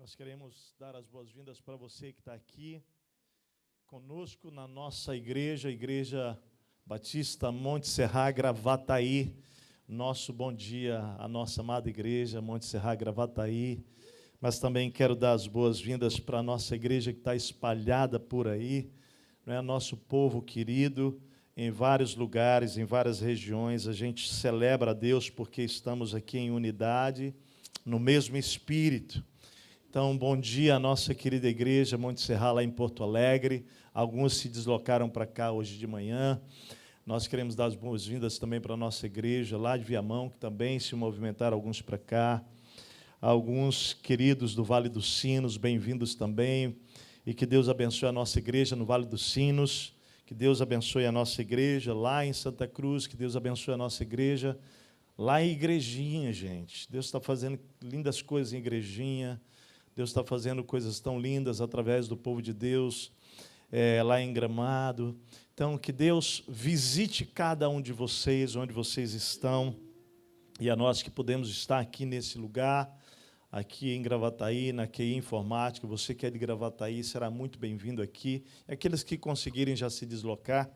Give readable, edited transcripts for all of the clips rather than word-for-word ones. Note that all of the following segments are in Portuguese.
Nós queremos dar as boas-vindas para você que está aqui conosco na nossa igreja, Igreja Batista Monte Serra, Gravataí. Nosso bom dia à nossa amada igreja, Monte Serra, Gravataí. Mas também quero dar as boas-vindas para a nossa igreja que está espalhada por aí, né? Nosso povo querido, em vários lugares, em várias regiões. A gente celebra a Deus porque estamos aqui em unidade, no mesmo espírito. Então, bom dia à nossa querida igreja Monte Serra, lá em Porto Alegre. Alguns se deslocaram para cá hoje de manhã. Nós queremos dar as boas-vindas também para a nossa igreja lá de Viamão, que também se movimentaram alguns para cá. Alguns queridos do Vale dos Sinos, bem-vindos também. E que Deus abençoe a nossa igreja no Vale dos Sinos. Que Deus abençoe a nossa igreja lá em Santa Cruz. Que Deus abençoe a nossa igreja lá em Igrejinha, gente. Deus está fazendo lindas coisas em Igrejinha. Deus está fazendo coisas tão lindas através do povo de Deus, lá em Gramado. Então, que Deus visite cada um de vocês, onde vocês estão, e a nós que podemos estar aqui nesse lugar, aqui em Gravataí, na QI Informática. Você que é de Gravataí será muito bem-vindo aqui. Aqueles que conseguirem já se deslocar,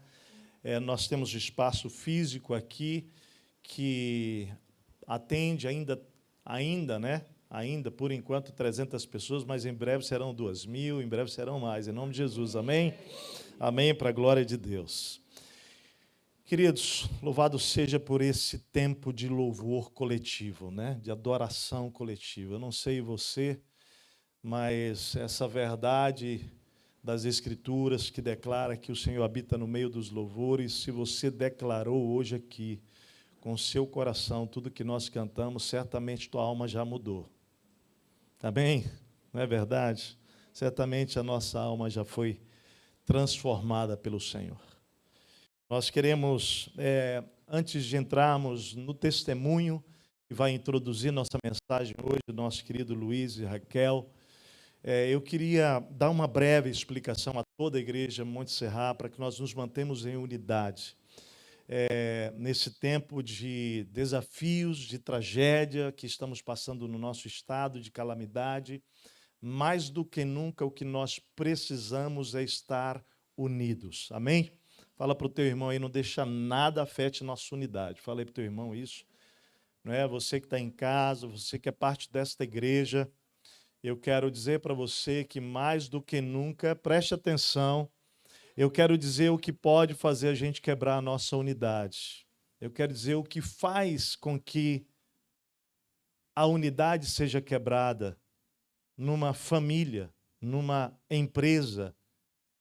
nós temos espaço físico aqui, que atende ainda, né? Ainda, por enquanto, 300 pessoas, mas em breve serão 2.000, em breve serão mais, em nome de Jesus, amém? Amém, para a glória de Deus. Queridos, louvado seja por esse tempo de louvor coletivo, né? De adoração coletiva. Eu não sei você, mas essa verdade das Escrituras que declara que o Senhor habita no meio dos louvores, se você declarou hoje aqui, com o seu coração, tudo que nós cantamos, certamente tua alma já mudou. Amém? Não é verdade? Certamente a nossa alma já foi transformada pelo Senhor. Nós queremos, antes de entrarmos no testemunho que vai introduzir nossa mensagem hoje, do nosso querido Luiz e Raquel, eu queria dar uma breve explicação a toda a igreja Monte Serra para que nós nos mantemos em unidade. Nesse tempo de desafios, de tragédia que estamos passando no nosso estado, de calamidade, mais do que nunca o que nós precisamos é estar unidos. Amém? Fala para o teu irmão aí, não deixa nada afete nossa unidade. Fala aí para o teu irmão isso. Não é? Você que está em casa, você que é parte desta igreja, eu quero dizer para você que mais do que nunca, preste atenção, eu quero dizer o que pode fazer a gente quebrar a nossa unidade. Eu quero dizer o que faz com que a unidade seja quebrada numa família, numa empresa,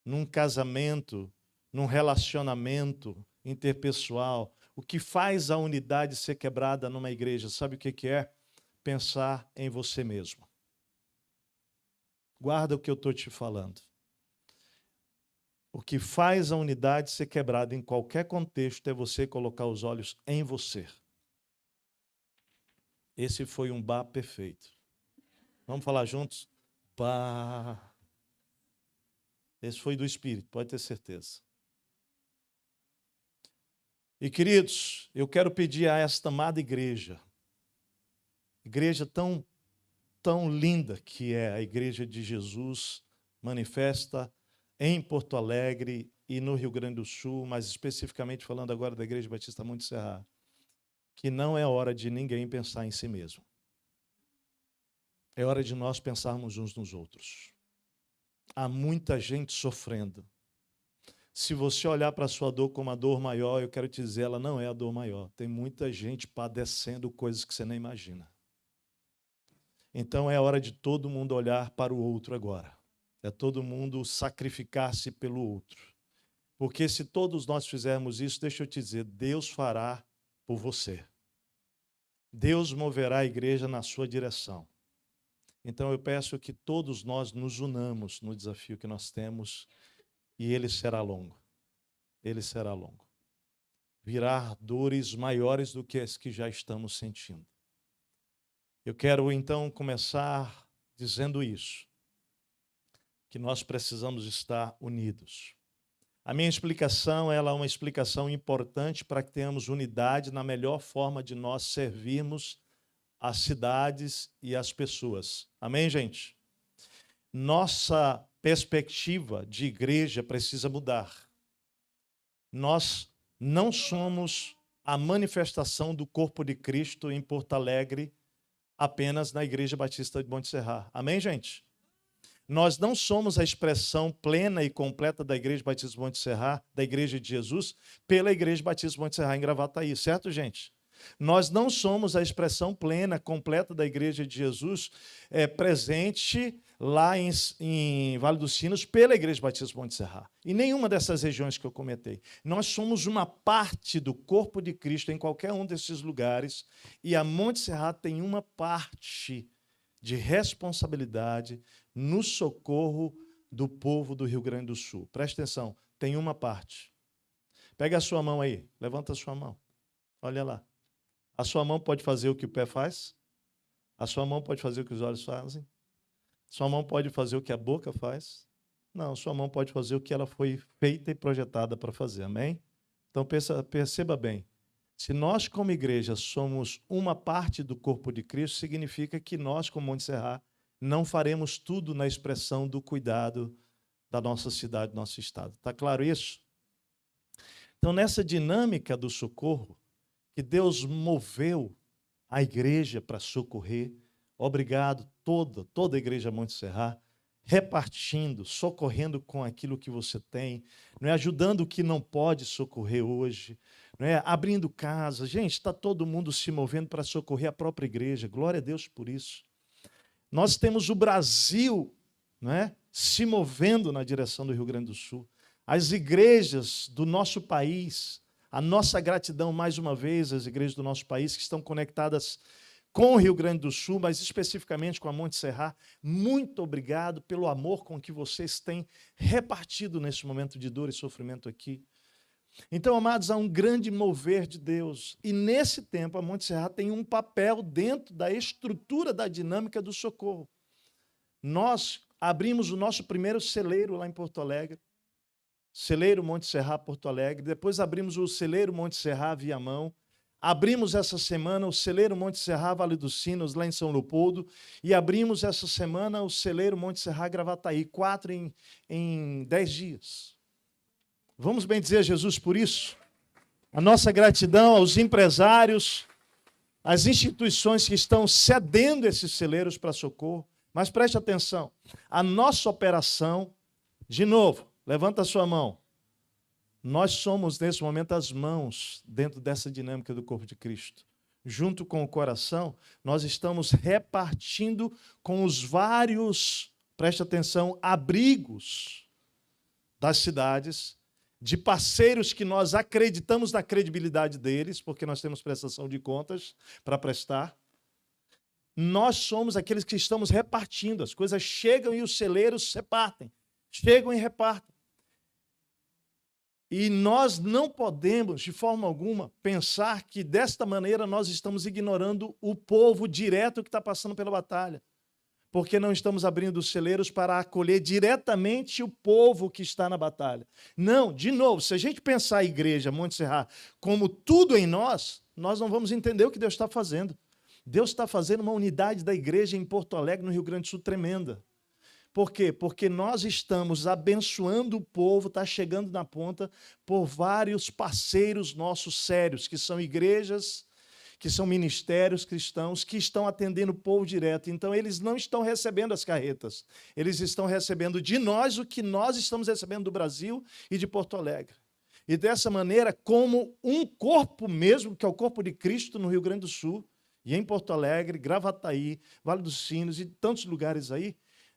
num casamento, num relacionamento interpessoal. O que faz a unidade ser quebrada numa igreja, sabe o que é? Pensar em você mesmo. Guarda o que eu estou te falando. O que faz a unidade ser quebrada em qualquer contexto é você colocar os olhos em você. Esse foi um bar perfeito. Vamos falar juntos? Bah. Esse foi do Espírito, pode ter certeza. E, queridos, eu quero pedir a esta amada igreja tão linda que é a Igreja de Jesus, manifesta em Porto Alegre e no Rio Grande do Sul, mas especificamente falando agora da Igreja Batista Monte Serra, que não é hora de ninguém pensar em si mesmo. É hora de nós pensarmos uns nos outros. Há muita gente sofrendo. Se você olhar para a sua dor como a dor maior, eu quero te dizer, ela não é a dor maior. Tem muita gente padecendo coisas que você nem imagina. Então é hora de todo mundo olhar para o outro agora. É todo mundo sacrificar-se pelo outro. Porque se todos nós fizermos isso, deixa eu te dizer, Deus fará por você. Deus moverá a igreja na sua direção. Então eu peço que todos nós nos unamos no desafio que nós temos e ele será longo. Ele será longo. Virá dores maiores do que as que já estamos sentindo. Eu quero então começar dizendo isso. Que nós precisamos estar unidos. A minha explicação, ela é uma explicação importante para que tenhamos unidade na melhor forma de nós servirmos as cidades e as pessoas. Amém, gente? nossa perspectiva de igreja precisa mudar. Nós não somos a manifestação do corpo de Cristo em Porto Alegre apenas na Igreja Batista de Monte Serra. Amém, gente? Nós não somos a expressão plena e completa da Igreja Batista de Monte Serra, da Igreja de Jesus, pela Igreja Batista de Monte Serra em Gravataí, certo, gente? Nós não somos a expressão plena, completa da Igreja de Jesus presente lá em Vale dos Sinos pela Igreja Batista de Monte Serra. Em nenhuma dessas regiões que eu comentei. Nós somos uma parte do corpo de Cristo em qualquer um desses lugares e a Monte Serra tem uma parte de responsabilidade no socorro do povo do Rio Grande do Sul. Preste atenção, tem uma parte. Pega a sua mão aí, levanta a sua mão. Olha lá. A sua mão pode fazer o que o pé faz? A sua mão pode fazer o que os olhos fazem? Sua mão pode fazer o que a boca faz? Não, sua mão pode fazer o que ela foi feita e projetada para fazer, amém? Então perceba bem, se nós como igreja somos uma parte do corpo de Cristo, significa que nós como Monte Serra não faremos tudo na expressão do cuidado da nossa cidade, do nosso estado. Está claro isso? Então nessa dinâmica do socorro, que Deus moveu a igreja para socorrer. Obrigado, toda a igreja Monte Serra, repartindo, socorrendo com aquilo que você tem, não é? Ajudando o que não pode socorrer hoje, não é? Abrindo casa. Gente, está todo mundo se movendo para socorrer a própria igreja. Glória a Deus por isso. Nós temos o Brasil, não é? Se movendo na direção do Rio Grande do Sul. As igrejas do nosso país, a nossa gratidão, mais uma vez, às igrejas do nosso país que estão conectadas com o Rio Grande do Sul, mas especificamente com a Monte Serra. Muito obrigado pelo amor com que vocês têm repartido nesse momento de dor e sofrimento aqui. Então, amados, há um grande mover de Deus. E nesse tempo, a Monte Serra tem um papel dentro da estrutura da dinâmica do socorro. Nós abrimos o nosso primeiro celeiro lá em Porto Alegre. Celeiro Monte Serra, Porto Alegre. Depois abrimos o celeiro Monte Serra, Viamão. Abrimos essa semana o celeiro Monte Serra, Vale dos Sinos, lá em São Leopoldo. E abrimos essa semana o celeiro Monte Serra, Gravataí. 4 em 10 dias. Vamos bendizer Jesus por isso? A nossa gratidão aos empresários, às instituições que estão cedendo esses celeiros para socorro. Mas preste atenção, a nossa operação, de novo, levanta a sua mão. Nós somos, nesse momento, as mãos dentro dessa dinâmica do corpo de Cristo. Junto com o coração, nós estamos repartindo com os vários, preste atenção, abrigos das cidades, de parceiros que nós acreditamos na credibilidade deles, porque nós temos prestação de contas para prestar. Nós somos aqueles que estamos repartindo. As coisas chegam e os celeiros repartem. Chegam e repartem. E nós não podemos, de forma alguma, pensar que desta maneira nós estamos ignorando o povo direto que está passando pela batalha. Porque não estamos abrindo os celeiros para acolher diretamente o povo que está na batalha. Não, de novo, se a gente pensar a igreja Monte Serra como tudo em nós, nós não vamos entender o que Deus está fazendo. Deus está fazendo uma unidade da igreja em Porto Alegre, no Rio Grande do Sul, tremenda. Por quê? Porque nós estamos abençoando o povo, está chegando na ponta, por vários parceiros nossos sérios, que são igrejas, que são ministérios cristãos, que estão atendendo o povo direto. Então, eles não estão recebendo as carretas, eles estão recebendo de nós o que nós estamos recebendo do Brasil e de Porto Alegre. E dessa maneira, como um corpo mesmo, que é o corpo de Cristo no Rio Grande do Sul, e em Porto Alegre, Gravataí, Vale dos Sinos e tantos lugares aí,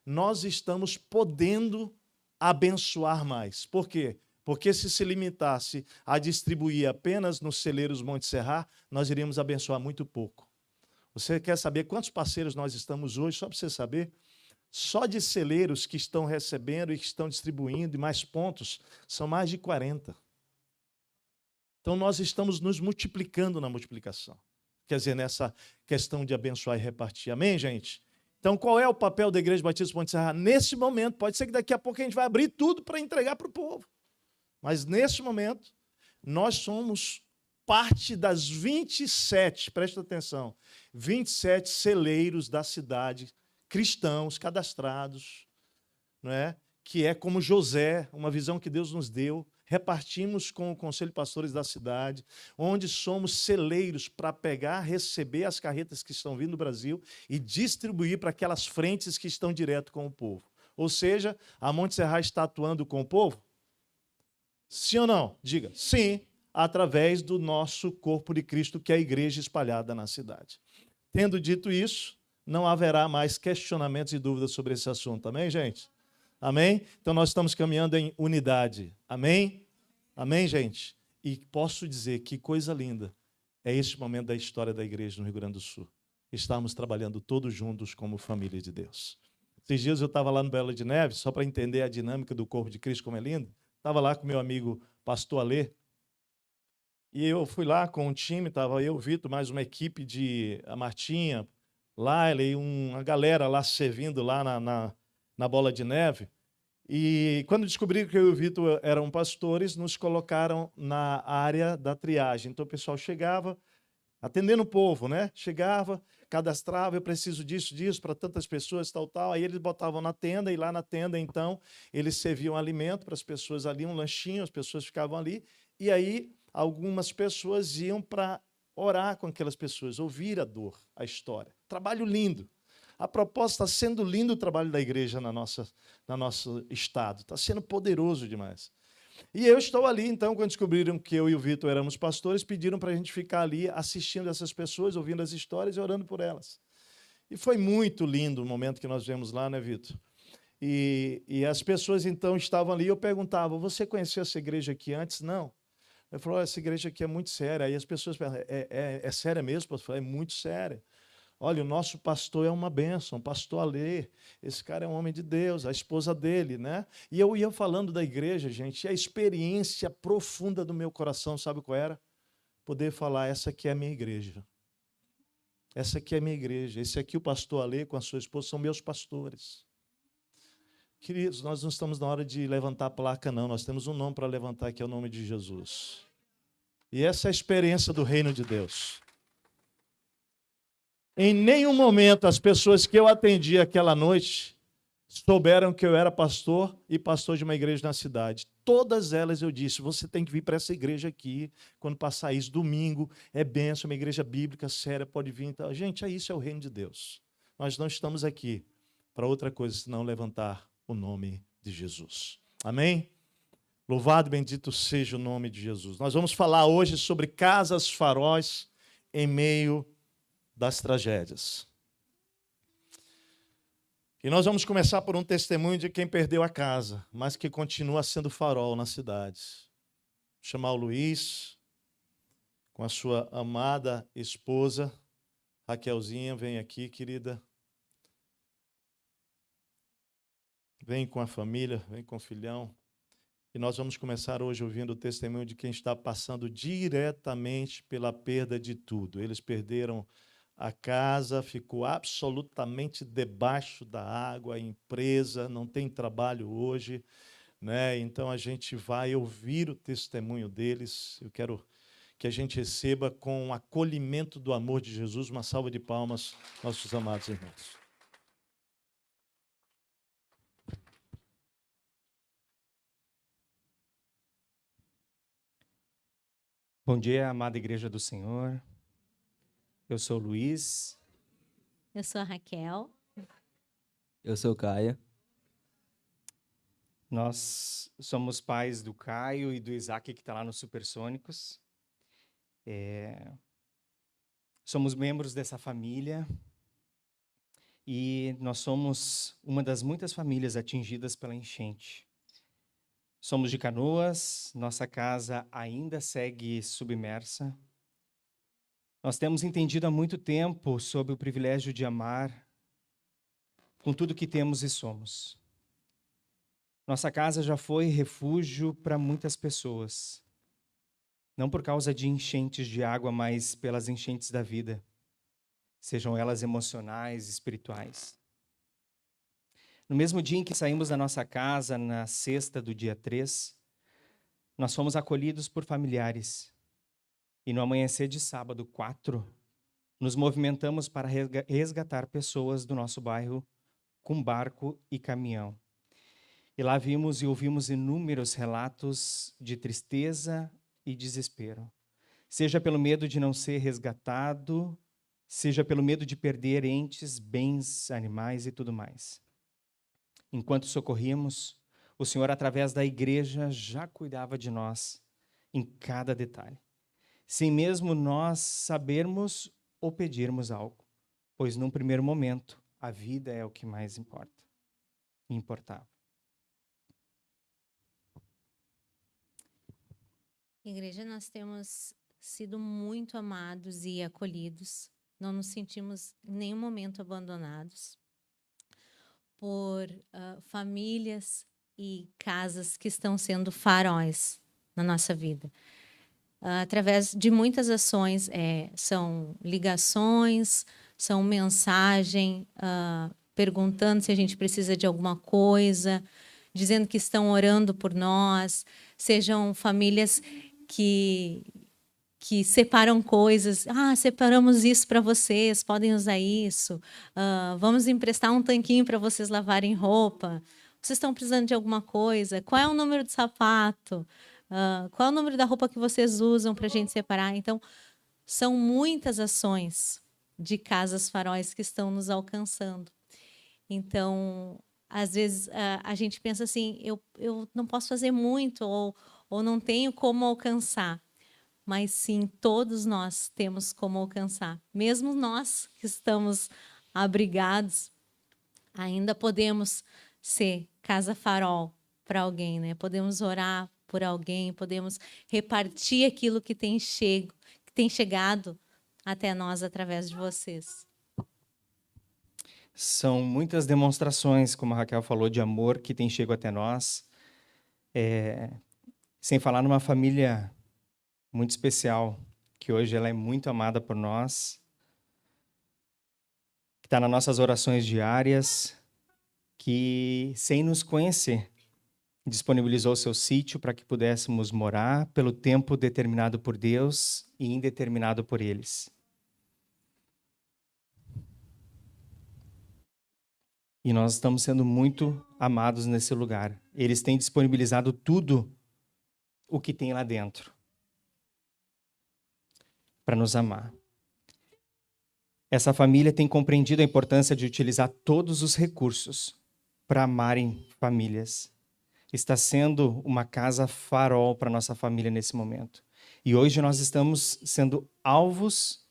nós estamos podendo abençoar mais. Por quê? Porque se limitasse a distribuir apenas nos celeiros Monte Serra, nós iríamos abençoar muito pouco. Você quer saber quantos parceiros nós estamos hoje? Só para você saber, só de celeiros que estão recebendo e que estão distribuindo e mais pontos, são mais de 40. Então nós estamos nos multiplicando na multiplicação. Quer dizer, nessa questão de abençoar e repartir. Amém, gente? Então, qual é o papel da Igreja Batista Monte Serra? Nesse momento, pode ser que daqui a pouco a gente vai abrir tudo para entregar para o povo. Mas, nesse momento, nós somos parte das 27, presta atenção, 27 celeiros da cidade, cristãos, cadastrados, não é? Que é como José, uma visão que Deus nos deu. Repartimos com o Conselho de Pastores da cidade, onde somos celeiros para pegar, receber as carretas que estão vindo do Brasil e distribuir para aquelas frentes que estão direto com o povo. Ou seja, a Monte Serra está atuando com o povo? Sim ou não? Diga, sim, através do nosso corpo de Cristo, que é a igreja espalhada na cidade. Tendo dito isso, não haverá mais questionamentos e dúvidas sobre esse assunto. Amém, gente? Amém? Então nós estamos caminhando em unidade. Amém? Amém, gente? E posso dizer que coisa linda é este momento da história da igreja no Rio Grande do Sul. Estamos trabalhando todos juntos como família de Deus. Esses dias eu estava lá no Belo de Neves, só para entender a dinâmica do corpo de Cristo, como é lindo. Estava lá com meu amigo pastor Alê. E eu fui lá com um time, estava eu, o Vitor, mais uma equipe de a Martinha, Laila e uma galera lá servindo lá na Bola de Neve. E quando descobriram que eu e o Vitor eram pastores, nos colocaram na área da triagem. Então o pessoal chegava, atendendo o povo, né? Chegava, cadastrava, eu preciso disso, para tantas pessoas, tal. Aí eles botavam na tenda, e lá na tenda, então, eles serviam alimento para as pessoas ali, um lanchinho, as pessoas ficavam ali. E aí algumas pessoas iam para orar com aquelas pessoas, ouvir a dor, a história. Trabalho lindo. A propósito, está sendo lindo o trabalho da igreja no nosso estado. Está sendo poderoso demais. E eu estou ali, então, quando descobriram que eu e o Vitor éramos pastores, pediram para a gente ficar ali assistindo essas pessoas, ouvindo as histórias e orando por elas. E foi muito lindo o momento que nós vemos lá, né, Vitor? E as pessoas, então, estavam ali e eu perguntava, você conhecia essa igreja aqui antes? Não. Eu falei, essa igreja aqui é muito séria. Aí as pessoas perguntam, é séria mesmo? Eu falei, é muito séria. Olha, o nosso pastor é uma bênção, pastor Alê, esse cara é um homem de Deus, a esposa dele, né? E eu ia falando da igreja, gente, e a experiência profunda do meu coração, sabe qual era? Poder falar, essa aqui é a minha igreja. Essa aqui é a minha igreja. Esse aqui, o pastor Alê, com a sua esposa, são meus pastores. Queridos, nós não estamos na hora de levantar a placa, não. Nós temos um nome para levantar, que é o nome de Jesus. E essa é a experiência do reino de Deus. Em nenhum momento as pessoas que eu atendi aquela noite souberam que eu era pastor e pastor de uma igreja na cidade. Todas elas eu disse, você tem que vir para essa igreja aqui, quando passar isso, domingo, é bênção, uma igreja bíblica séria, pode vir. Então, gente, isso é o reino de Deus. Nós não estamos aqui para outra coisa, senão levantar o nome de Jesus. Amém? Louvado e bendito seja o nome de Jesus. Nós vamos falar hoje sobre casas faróis em meio das tragédias. E nós vamos começar por um testemunho de quem perdeu a casa, mas que continua sendo farol na cidade. Vou chamar o Luiz, com a sua amada esposa, Raquelzinha, vem aqui, querida. Vem com a família, vem com o filhão. E nós vamos começar hoje ouvindo o testemunho de quem está passando diretamente pela perda de tudo. Eles perderam a casa, ficou absolutamente debaixo da água, a empresa não tem trabalho hoje, né? Então a gente vai ouvir o testemunho deles. Eu quero que a gente receba com o acolhimento do amor de Jesus, uma salva de palmas, nossos amados irmãos. Bom dia, amada Igreja do Senhor. Eu sou o Luiz. Eu sou a Raquel. Eu sou o Caio. Nós somos pais do Caio e do Isaac, que está lá no Supersônicos. Somos membros dessa família e nós somos uma das muitas famílias atingidas pela enchente. Somos de Canoas, nossa casa ainda segue submersa. Nós temos entendido há muito tempo sobre o privilégio de amar com tudo que temos e somos. Nossa casa já foi refúgio para muitas pessoas. Não por causa de enchentes de água, mas pelas enchentes da vida. Sejam elas emocionais, espirituais. No mesmo dia em que saímos da nossa casa, na sexta do dia 3, nós fomos acolhidos por familiares. E no amanhecer de sábado 4, nos movimentamos para resgatar pessoas do nosso bairro com barco e caminhão. E lá vimos e ouvimos inúmeros relatos de tristeza e desespero. Seja pelo medo de não ser resgatado, seja pelo medo de perder entes, bens, animais e tudo mais. Enquanto socorríamos, o Senhor, através da igreja, já cuidava de nós em cada detalhe, sem mesmo nós sabermos ou pedirmos algo, pois num primeiro momento a vida é o que mais importava. Igreja, nós temos sido muito amados e acolhidos. Não nos sentimos em nenhum momento abandonados por famílias e casas que estão sendo faróis na nossa vida. Através de muitas ações, são ligações, são mensagem, perguntando se a gente precisa de alguma coisa, dizendo que estão orando por nós, sejam famílias que separam coisas. Separamos isso para vocês, podem usar isso. Vamos emprestar um tanquinho para vocês lavarem roupa. Vocês estão precisando de alguma coisa? Qual é o número de sapato? Qual é o número da roupa que vocês usam para a gente separar? Então, são muitas ações de casas faróis que estão nos alcançando. Então, às vezes, a gente pensa assim, eu não posso fazer muito ou não tenho como alcançar. Mas sim, todos nós temos como alcançar. Mesmo nós que estamos abrigados, ainda podemos ser casa farol para alguém, né? Podemos orar por alguém, podemos repartir aquilo que tem chegado até nós através de vocês. São muitas demonstrações, como a Raquel falou, de amor que tem chegado até nós. Sem falar numa família muito especial, que hoje ela é muito amada por nós, que está nas nossas orações diárias, que, sem nos conhecer, disponibilizou seu sítio para que pudéssemos morar pelo tempo determinado por Deus e indeterminado por eles. E nós estamos sendo muito amados nesse lugar. Eles têm disponibilizado tudo o que tem lá dentro para nos amar. Essa família tem compreendido a importância de utilizar todos os recursos para amarem famílias. Está sendo uma casa farol para nossa família nesse momento. E hoje nós estamos sendo alvos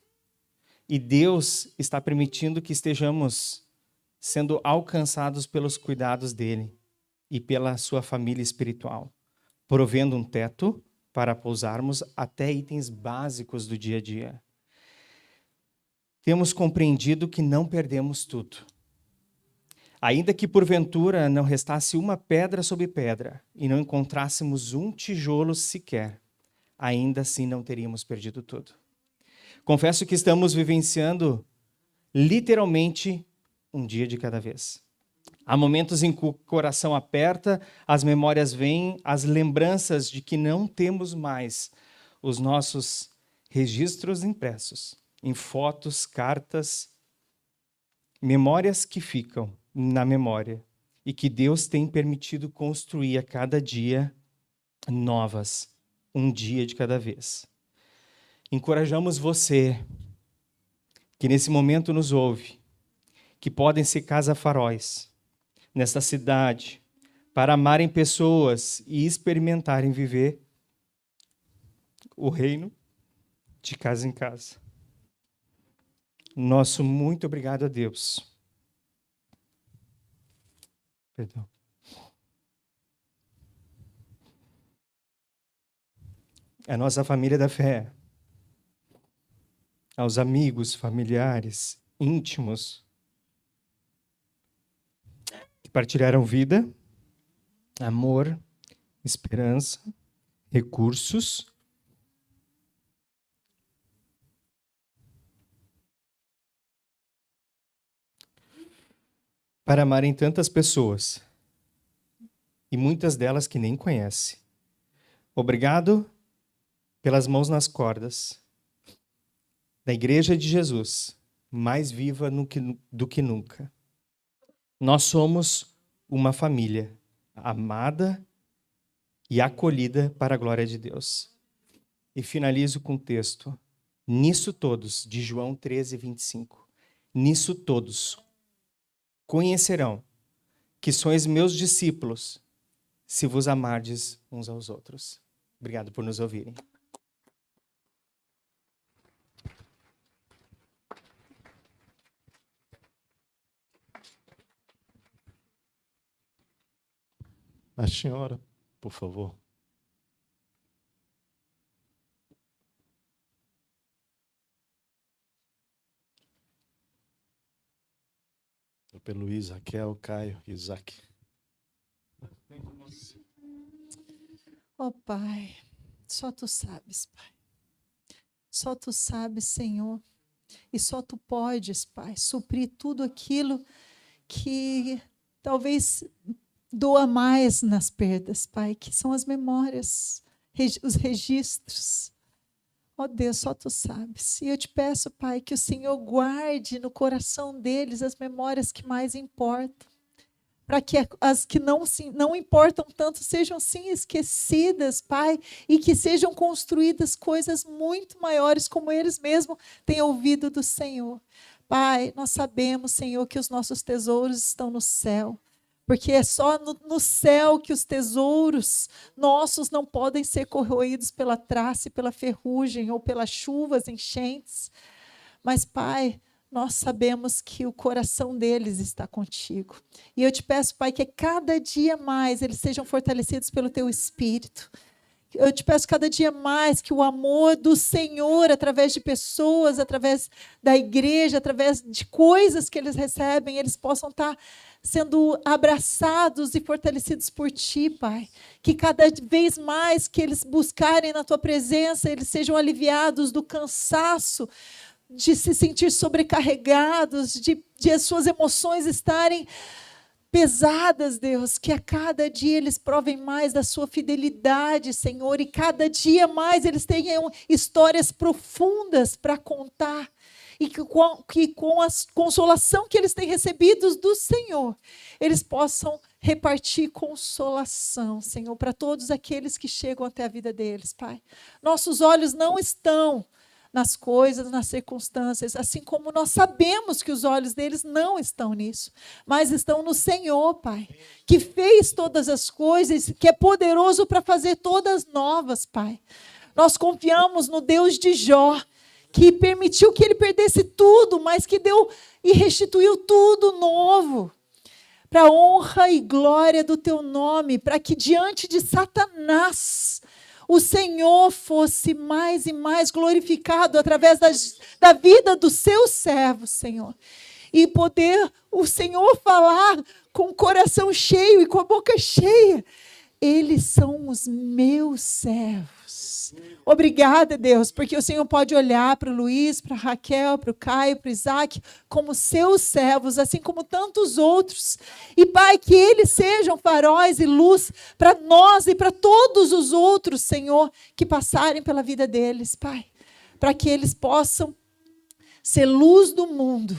e Deus está permitindo que estejamos sendo alcançados pelos cuidados dele e pela sua família espiritual, provendo um teto para pousarmos até itens básicos do dia a dia. Temos compreendido que não perdemos tudo. Ainda que porventura não restasse uma pedra sobre pedra e não encontrássemos um tijolo sequer, ainda assim não teríamos perdido tudo. Confesso que estamos vivenciando literalmente um dia de cada vez. Há momentos em que o coração aperta, as memórias vêm, as lembranças de que não temos mais os nossos registros impressos em fotos, cartas, memórias que ficam na memória e que Deus tem permitido construir a cada dia novas, um dia de cada vez. Encorajamos você que nesse momento nos ouve, que podem ser casa-faróis nesta cidade, para amarem pessoas e experimentarem viver o reino de casa em casa. Nosso muito obrigado a Deus. Perdão. A nossa família da fé, aos amigos, familiares, íntimos, que partilharam vida, amor, esperança, recursos, para amarem tantas pessoas, e muitas delas que nem conhece. Obrigado pelas mãos nas cordas da Igreja de Jesus, mais viva do que nunca. Nós somos uma família, amada e acolhida para a glória de Deus. E finalizo com o texto: nisso todos, de João 13:25. Nisso todos conhecerão que sois meus discípulos, se vos amardes uns aos outros. Obrigado por nos ouvirem. A senhora, por favor. Pelo Luiz, Raquel, Caio, Isaac. Ó Pai, só Tu sabes, Pai. Só Tu sabes, Senhor. E só Tu podes, Pai, suprir tudo aquilo que talvez doa mais nas perdas, Pai, que são as memórias, os registros. Ó Deus, só Tu sabes. E eu te peço, Pai, que o Senhor guarde no coração deles as memórias que mais importam, para que as que não importam tanto sejam sim esquecidas, Pai, e que sejam construídas coisas muito maiores, como eles mesmos têm ouvido do Senhor. Pai, nós sabemos, Senhor, que os nossos tesouros estão no céu, porque é só no céu que os tesouros nossos não podem ser corroídos pela traça, pela ferrugem ou pelas chuvas, enchentes. Mas, Pai, nós sabemos que o coração deles está contigo. E eu te peço, Pai, que cada dia mais eles sejam fortalecidos pelo Teu Espírito. Eu te peço cada dia mais que o amor do Senhor, através de pessoas, através da igreja, através de coisas que eles recebem, eles possam estar sendo abraçados e fortalecidos por Ti, Pai. Que cada vez mais que eles buscarem na Tua presença, eles sejam aliviados do cansaço, de se sentir sobrecarregados, de as suas emoções estarem pesadas, Deus, que a cada dia eles provem mais da sua fidelidade, Senhor, e cada dia mais eles tenham histórias profundas para contar, e que com a consolação que eles têm recebido do Senhor, eles possam repartir consolação, Senhor, para todos aqueles que chegam até a vida deles, Pai. Nossos olhos não estão nas coisas, nas circunstâncias, assim como nós sabemos que os olhos deles não estão nisso, mas estão no Senhor, Pai, que fez todas as coisas, que é poderoso para fazer todas novas, Pai. Nós confiamos no Deus de Jó, que permitiu que ele perdesse tudo, mas que deu e restituiu tudo novo, para a honra e glória do Teu nome, para que diante de Satanás o Senhor fosse mais e mais glorificado através da vida dos Seus servos, Senhor. E poder o Senhor falar com o coração cheio e com a boca cheia: eles são os meus servos. Obrigada, Deus, porque o Senhor pode olhar para o Luiz, para a Raquel, para o Caio, para o Isaac, como seus servos, assim como tantos outros. E, Pai, que eles sejam faróis e luz para nós e para todos os outros, Senhor, que passarem pela vida deles, Pai. Para que eles possam ser luz do mundo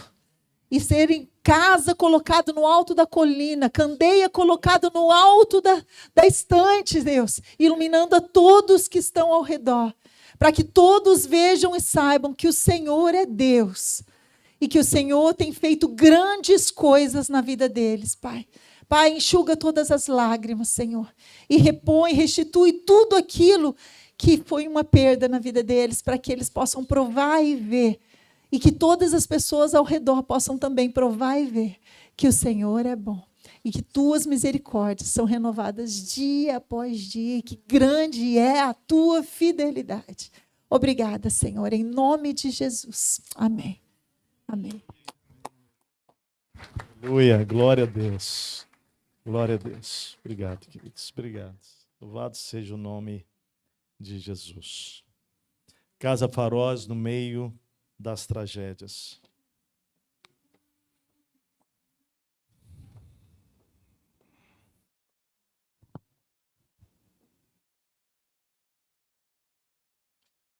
e serem casa colocada no alto da colina, candeia colocada no alto da estante, Deus, iluminando a todos que estão ao redor, para que todos vejam e saibam que o Senhor é Deus e que o Senhor tem feito grandes coisas na vida deles, Pai. Pai, enxuga todas as lágrimas, Senhor, e repõe, restitui tudo aquilo que foi uma perda na vida deles, para que eles possam provar e ver. E que todas as pessoas ao redor possam também provar e ver que o Senhor é bom. E que Tuas misericórdias são renovadas dia após dia. E que grande é a Tua fidelidade. Obrigada, Senhor, em nome de Jesus. Amém. Amém. Aleluia, glória a Deus. Glória a Deus. Obrigado, queridos. Obrigado. Louvado seja o nome de Jesus. Casa Faróis no meio das tragédias.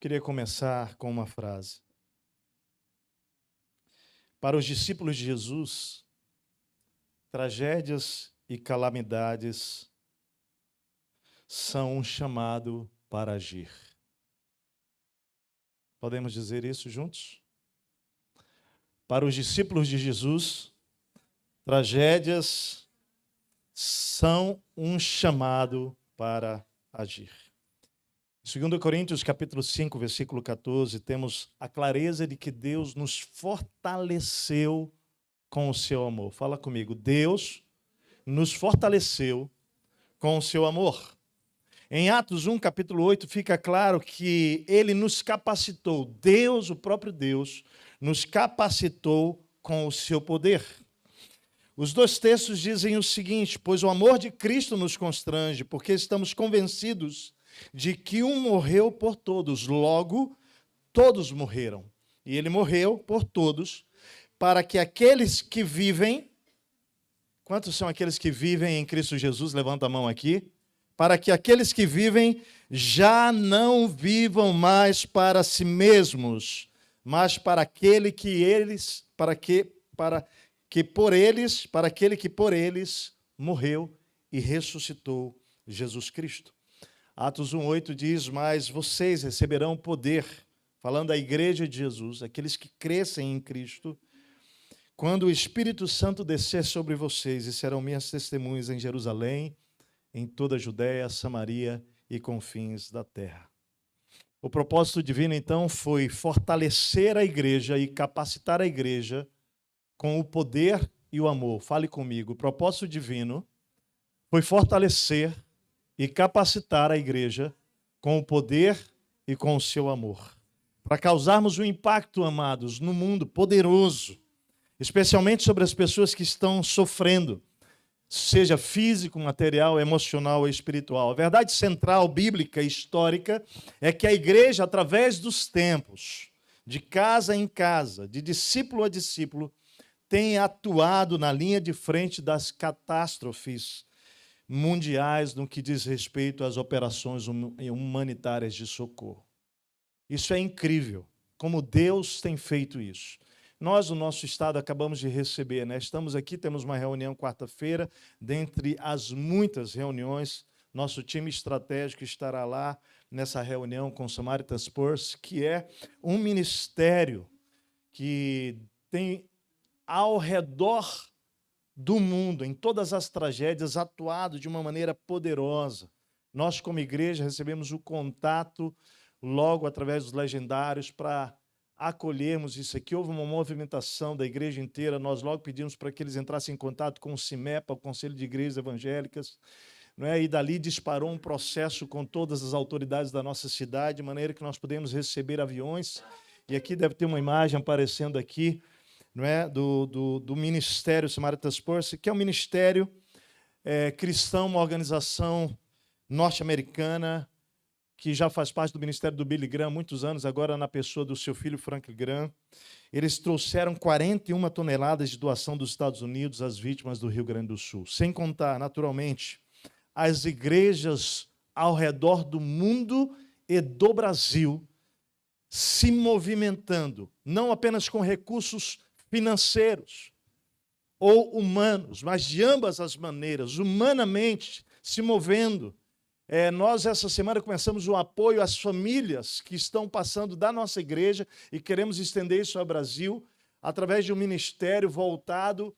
Queria começar com uma frase. Para os discípulos de Jesus, tragédias e calamidades são um chamado para agir. Podemos dizer isso juntos? Para os discípulos de Jesus, tragédias são um chamado para agir. Em 2 Coríntios, capítulo 5, versículo 14, temos a clareza de que Deus nos fortaleceu com o seu amor. Fala comigo. Deus nos fortaleceu com o seu amor. Em Atos 1, capítulo 8, fica claro que ele nos capacitou. Deus, o próprio Deus, nos capacitou com o seu poder. Os dois textos dizem o seguinte: pois o amor de Cristo nos constrange, porque estamos convencidos de que um morreu por todos, logo todos morreram. E ele morreu por todos, para que aqueles que vivem... Quantos são aqueles que vivem em Cristo Jesus? Levanta a mão aqui. Para que aqueles que vivem já não vivam mais para si mesmos, mas para aquele que por eles morreu e ressuscitou, Jesus Cristo. Atos 1:8 diz: mas vocês receberão poder, falando da igreja de Jesus, aqueles que crescem em Cristo, quando o Espírito Santo descer sobre vocês, e serão minhas testemunhas em Jerusalém, em toda a Judéia, Samaria e confins da terra. O propósito divino, então, foi fortalecer a igreja e capacitar a igreja com o poder e o amor. Fale comigo. O propósito divino foi fortalecer e capacitar a igreja com o poder e com o seu amor. Para causarmos um impacto, amados, no mundo poderoso, especialmente sobre as pessoas que estão sofrendo, seja físico, material, emocional ou espiritual. A verdade central, bíblica e histórica é que a igreja, através dos tempos, de casa em casa, de discípulo a discípulo, tem atuado na linha de frente das catástrofes mundiais no que diz respeito às operações humanitárias de socorro. Isso é incrível, como Deus tem feito isso. Nós, no nosso estado, acabamos de receber, né? Estamos aqui, temos uma reunião quarta-feira, dentre as muitas reuniões, nosso time estratégico estará lá nessa reunião com Samaritan's Purse, que é um ministério que tem ao redor do mundo, em todas as tragédias, atuado de uma maneira poderosa. Nós, como igreja, recebemos o contato logo através dos legendários para acolhermos isso aqui. Houve uma movimentação da igreja inteira, nós logo pedimos para que eles entrassem em contato com o CIMEPA, o Conselho de Igrejas Evangélicas, não é? E dali disparou um processo com todas as autoridades da nossa cidade, de maneira que nós podemos receber aviões, e aqui deve ter uma imagem aparecendo aqui, não é? do Ministério Samaritan's Purse, que é um ministério cristão, uma organização norte-americana, que já faz parte do ministério do Billy Graham há muitos anos, agora na pessoa do seu filho Frank Graham. Eles trouxeram 41 toneladas de doação dos Estados Unidos às vítimas do Rio Grande do Sul. Sem contar, naturalmente, as igrejas ao redor do mundo e do Brasil se movimentando, não apenas com recursos financeiros ou humanos, mas de ambas as maneiras, humanamente se movendo. Nós, essa semana, começamos o apoio às famílias que estão passando da nossa igreja e queremos estender isso ao Brasil através de um ministério voltado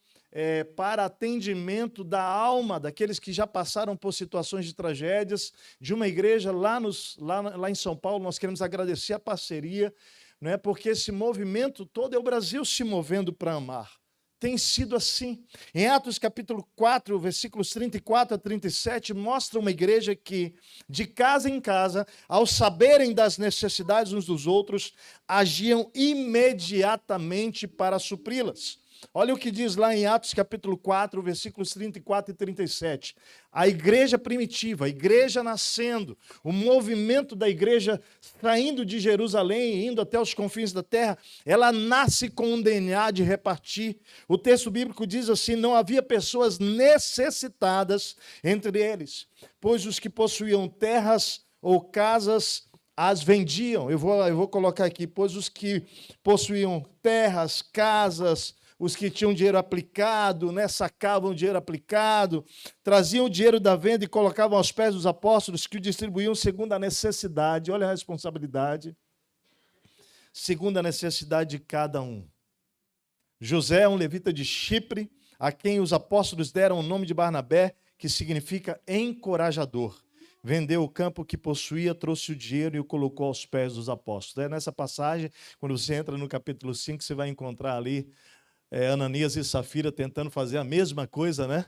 para atendimento da alma daqueles que já passaram por situações de tragédias, de uma igreja lá em São Paulo. Nós queremos agradecer a parceria, não é? Porque esse movimento todo é o Brasil se movendo para amar. Tem sido assim. Em Atos capítulo 4, versículos 34 a 37, mostra uma igreja que, de casa em casa, ao saberem das necessidades uns dos outros, agiam imediatamente para supri-las. Olha o que diz lá em Atos capítulo 4, versículos 34 e 37. A igreja primitiva, a igreja nascendo, o movimento da igreja saindo de Jerusalém e indo até os confins da terra, ela nasce com um DNA de repartir. O texto bíblico diz assim: não havia pessoas necessitadas entre eles, pois os que possuíam terras ou casas as vendiam. Eu vou colocar aqui, pois os que possuíam terras, casas, os que tinham dinheiro aplicado, né, sacavam o dinheiro aplicado, traziam o dinheiro da venda e colocavam aos pés dos apóstolos, que o distribuíam segundo a necessidade. Olha a responsabilidade. Segundo a necessidade de cada um. José, um levita de Chipre, a quem os apóstolos deram o nome de Barnabé, que significa encorajador. Vendeu o campo que possuía, trouxe o dinheiro e o colocou aos pés dos apóstolos. É nessa passagem, quando você entra no capítulo 5, você vai encontrar ali Ananias e Safira tentando fazer a mesma coisa, né?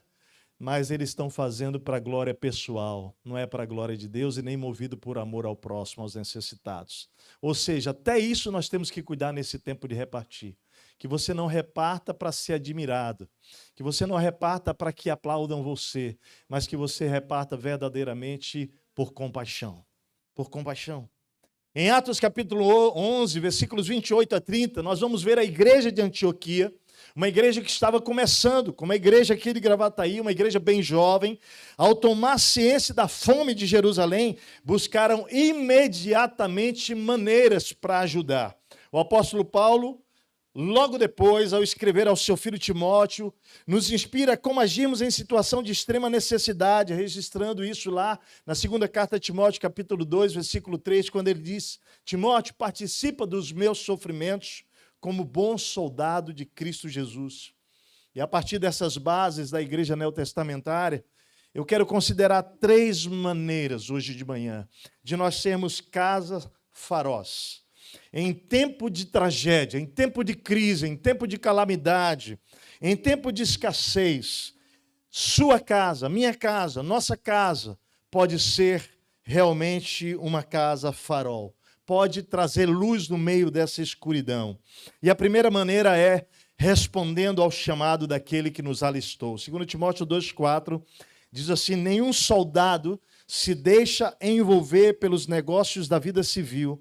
Mas eles estão fazendo para a glória pessoal, não é para a glória de Deus e nem movido por amor ao próximo, aos necessitados. Ou seja, até isso nós temos que cuidar nesse tempo de repartir. Que você não reparta para ser admirado, que você não reparta para que aplaudam você, mas que você reparta verdadeiramente por compaixão. Por compaixão. Em Atos capítulo 11, versículos 28 a 30, nós vamos ver a igreja de Antioquia, uma igreja que estava começando, como a igreja aqui de Gravataí, uma igreja bem jovem. Ao tomar ciência da fome de Jerusalém, buscaram imediatamente maneiras para ajudar. O apóstolo Paulo, logo depois, ao escrever ao seu filho Timóteo, nos inspira como agirmos em situação de extrema necessidade, registrando isso lá na segunda carta de Timóteo, capítulo 2, versículo 3, quando ele diz: Timóteo, participa dos meus sofrimentos como bom soldado de Cristo Jesus. E a partir dessas bases da igreja neotestamentária, eu quero considerar 3 maneiras hoje de manhã de nós sermos casa faróis. Em tempo de tragédia, em tempo de crise, em tempo de calamidade, em tempo de escassez, sua casa, minha casa, nossa casa pode ser realmente uma casa farol. Pode trazer luz no meio dessa escuridão. E a primeira maneira é respondendo ao chamado daquele que nos alistou. 2 Timóteo 2,4 diz assim: nenhum soldado se deixa envolver pelos negócios da vida civil,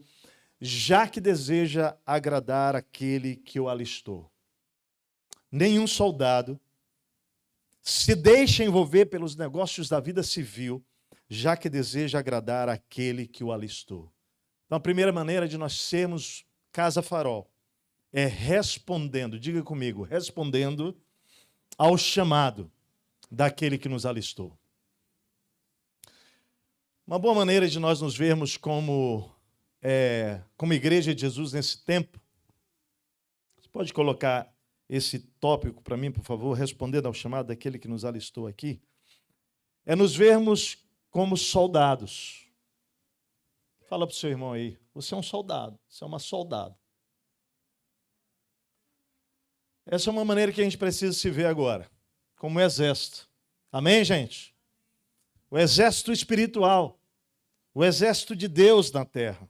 já que deseja agradar aquele que o alistou. Nenhum soldado se deixa envolver pelos negócios da vida civil, já que deseja agradar aquele que o alistou. Então, a primeira maneira de nós sermos casa farol é respondendo, diga comigo, respondendo ao chamado daquele que nos alistou. Uma boa maneira de nós nos vermos como igreja de Jesus nesse tempo. Você pode colocar esse tópico para mim, por favor, respondendo ao chamado daquele que nos alistou aqui? É nos vermos como soldados. Fala para o seu irmão aí, você é um soldado, você é uma soldada. Essa é uma maneira que a gente precisa se ver agora, como exército. Amém, gente? O exército espiritual, o exército de Deus na terra.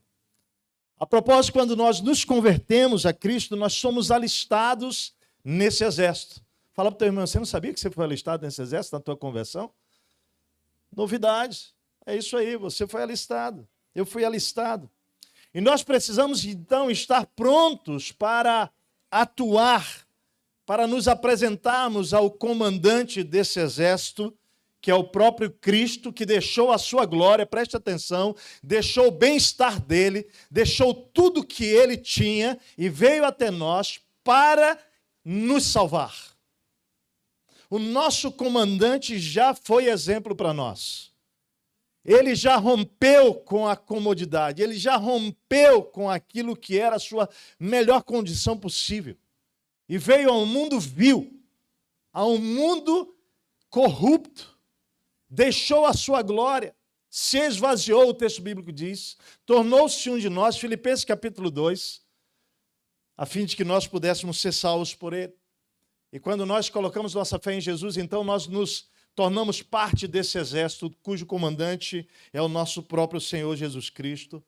A propósito, quando nós nos convertemos a Cristo, nós somos alistados nesse exército. Fala para o teu irmão, você não sabia que você foi alistado nesse exército na tua conversão? Novidades, é isso aí, você foi alistado. Eu fui alistado. E nós precisamos, então, estar prontos para atuar, para nos apresentarmos ao comandante desse exército, que é o próprio Cristo, que deixou a sua glória, preste atenção, deixou o bem-estar dele, deixou tudo que ele tinha e veio até nós para nos salvar. O nosso comandante já foi exemplo para nós. Ele já rompeu com a comodidade, ele já rompeu com aquilo que era a sua melhor condição possível. E veio a um mundo vil, a um mundo corrupto, deixou a sua glória, se esvaziou, o texto bíblico diz, tornou-se um de nós, Filipenses capítulo 2, a fim de que nós pudéssemos ser salvos por ele. E quando nós colocamos nossa fé em Jesus, então nós nos tornamos parte desse exército, cujo comandante é o nosso próprio Senhor Jesus Cristo.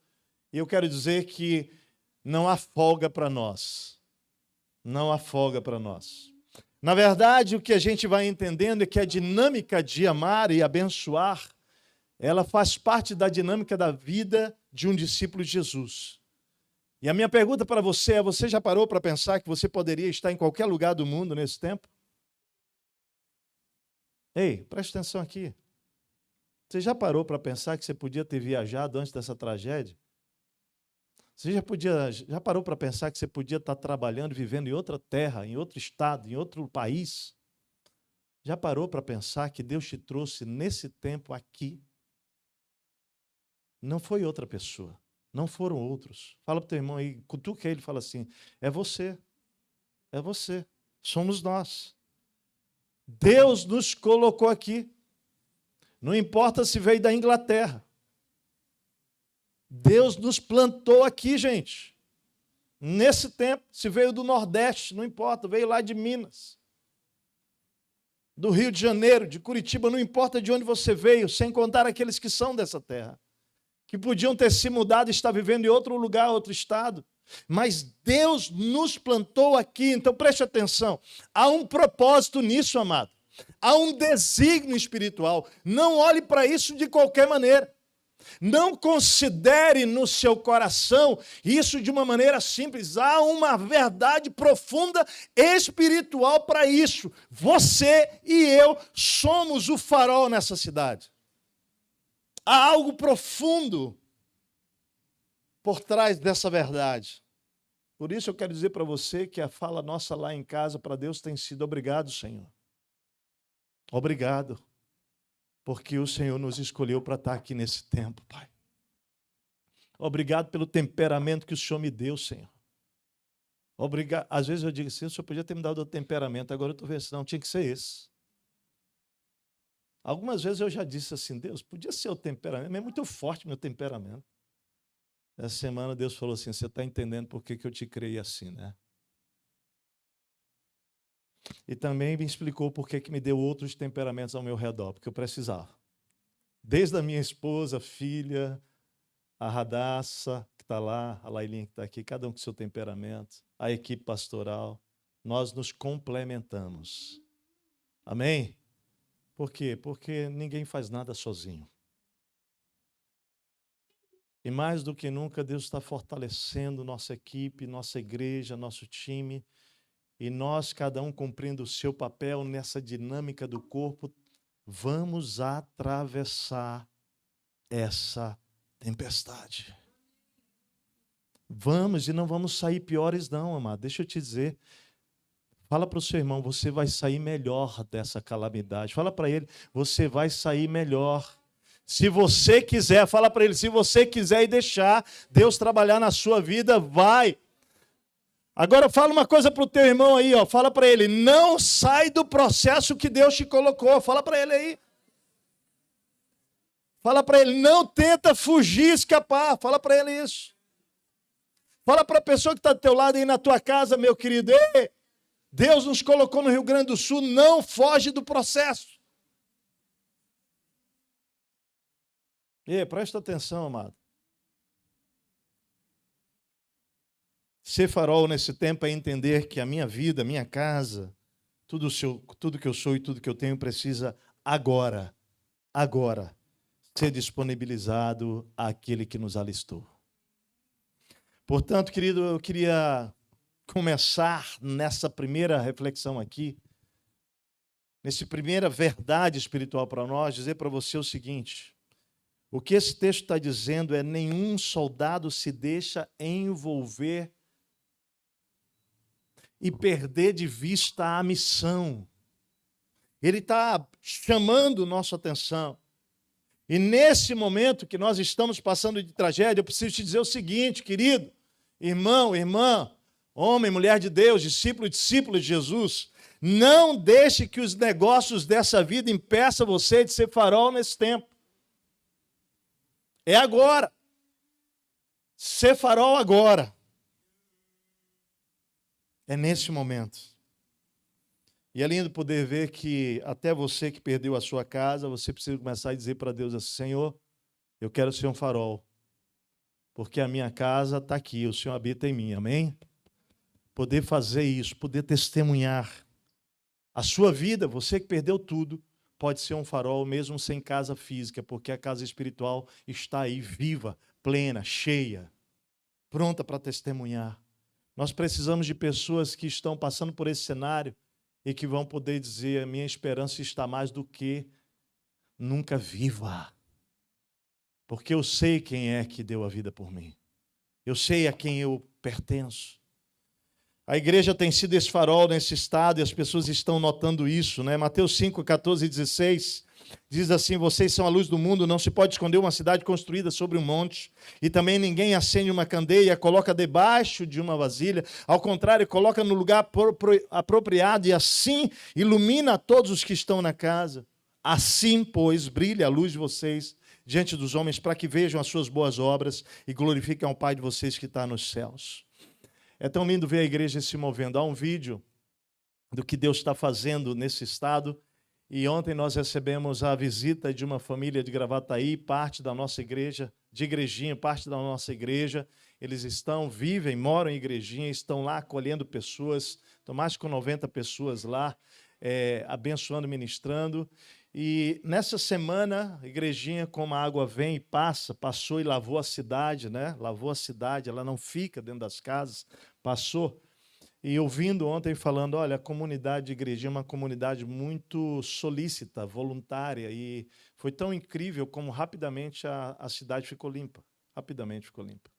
E eu quero dizer que não há folga para nós. Não há folga para nós. Na verdade, o que a gente vai entendendo é que a dinâmica de amar e abençoar, ela faz parte da dinâmica da vida de um discípulo de Jesus. E a minha pergunta para você é, você já parou para pensar que você poderia estar em qualquer lugar do mundo nesse tempo? Ei, preste atenção aqui. Você já parou para pensar que você podia ter viajado antes dessa tragédia? Você já parou para pensar que você podia estar trabalhando, vivendo em outra terra, em outro estado, em outro país? Já parou para pensar que Deus te trouxe nesse tempo aqui? Não foi outra pessoa, não foram outros. Fala para o teu irmão aí, cutuca ele e fala assim, é você, somos nós. Deus nos colocou aqui. Não importa se veio da Inglaterra. Deus nos plantou aqui, gente. Nesse tempo, se veio do Nordeste, não importa, veio lá de Minas, do Rio de Janeiro, de Curitiba, não importa de onde você veio, sem contar aqueles que são dessa terra, que podiam ter se mudado e estar vivendo em outro lugar, outro estado. Mas Deus nos plantou aqui, então preste atenção. Há um propósito nisso, amado. Há um desígnio espiritual. Não olhe para isso de qualquer maneira. Não considere no seu coração isso de uma maneira simples. Há uma verdade profunda espiritual para isso. Você e eu somos o farol nessa cidade. Há algo profundo por trás dessa verdade. Por isso eu quero dizer para você que a fala nossa lá em casa para Deus tem sido obrigado, Senhor. Obrigado. Porque o Senhor nos escolheu para estar aqui nesse tempo, Pai. Obrigado pelo temperamento que o Senhor me deu, Senhor. Obrigado. Às vezes eu digo assim, o Senhor podia ter me dado outro temperamento, agora eu estou vendo, não, tinha que ser esse. Algumas vezes eu já disse assim, Deus, podia ser o temperamento, mas é muito forte meu temperamento. Essa semana Deus falou assim, você está entendendo por que eu te criei assim, né? E também me explicou por que me deu outros temperamentos ao meu redor, porque eu precisava. Desde a minha esposa, filha, a Radassa, que está lá, a Lailinha que está aqui, cada um com seu temperamento, a equipe pastoral, nós nos complementamos. Amém? Por quê? Porque ninguém faz nada sozinho. E mais do que nunca, Deus está fortalecendo nossa equipe, nossa igreja, nosso time, e nós, cada um cumprindo o seu papel nessa dinâmica do corpo, vamos atravessar essa tempestade. Vamos, e não vamos sair piores não, amado. Deixa eu te dizer, fala para o seu irmão, você vai sair melhor dessa calamidade. Fala para ele, você vai sair melhor. Se você quiser, fala para ele, se você quiser e deixar Deus trabalhar na sua vida, vai. Agora fala uma coisa para o teu irmão aí, ó. Fala para ele, não sai do processo que Deus te colocou. Fala para ele aí. Fala para ele, não tenta fugir, escapar. Fala para ele isso. Fala para a pessoa que está do teu lado aí na tua casa, meu querido. Ei, Deus nos colocou no Rio Grande do Sul, não foge do processo. Ei, presta atenção, amado. Ser farol nesse tempo é entender que a minha vida, a minha casa, tudo que eu sou e tudo que eu tenho precisa agora, ser disponibilizado àquele que nos alistou. Portanto, querido, eu queria começar nessa primeira reflexão aqui, nessa primeira verdade espiritual para nós, dizer para você o seguinte: o que esse texto está dizendo é nenhum soldado se deixa envolver e perder de vista a missão. Ele está chamando nossa atenção. E nesse momento que nós estamos passando de tragédia, eu preciso te dizer o seguinte, querido, irmão, irmã, homem, mulher de Deus, discípulo e discípula de Jesus, não deixe que os negócios dessa vida impeçam você de ser farol nesse tempo. É agora. Ser farol agora. É nesse momento. E é lindo poder ver que até você que perdeu a sua casa, você precisa começar a dizer para Deus assim, Senhor, eu quero ser um farol, porque a minha casa está aqui, o Senhor habita em mim, amém? Poder fazer isso, poder testemunhar. A sua vida, você que perdeu tudo, pode ser um farol mesmo sem casa física, porque a casa espiritual está aí, viva, plena, cheia, pronta para testemunhar. Nós precisamos de pessoas que estão passando por esse cenário e que vão poder dizer, a minha esperança está mais do que nunca viva, porque eu sei quem é que deu a vida por mim. Eu sei a quem eu pertenço. A igreja tem sido esse farol nesse estado e as pessoas estão notando isso, né? Mateus 5, 14 e 16 diz assim: vocês são a luz do mundo, não se pode esconder uma cidade construída sobre um monte, e também ninguém acende uma candeia e a coloca debaixo de uma vasilha, ao contrário, coloca no lugar apropriado e assim ilumina a todos os que estão na casa. Assim, pois, brilha a luz de vocês diante dos homens, para que vejam as suas boas obras e glorifiquem ao Pai de vocês que está nos céus. É tão lindo ver a igreja se movendo. Há um vídeo do que Deus está fazendo nesse estado. E ontem nós recebemos a visita de uma família de Gravataí, parte da nossa igreja, de Igrejinha, parte da nossa igreja. Eles vivem, moram em Igrejinha, estão lá acolhendo pessoas. Estão mais de 90 pessoas lá, abençoando, ministrando. E nessa semana, a Igrejinha, como a água vem e passa, passou e lavou a cidade, né? Lavou a cidade, ela não fica dentro das casas, passou. E ouvindo ontem falando, olha, a comunidade de Igrejinha é uma comunidade muito solícita, voluntária, e foi tão incrível como rapidamente a cidade ficou limpa. Rapidamente ficou limpa.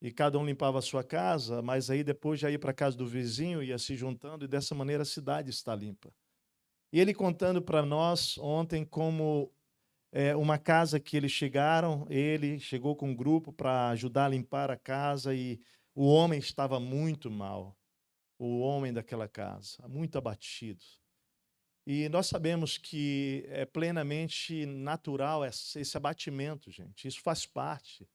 E cada um limpava a sua casa, mas aí depois já ia para a casa do vizinho, ia se juntando, e dessa maneira a cidade está limpa. E ele contando para nós ontem como uma casa que eles chegaram, ele chegou com um grupo para ajudar a limpar a casa e o homem estava muito mal, o homem daquela casa, muito abatido. E nós sabemos que é plenamente natural esse abatimento, gente, isso faz parte.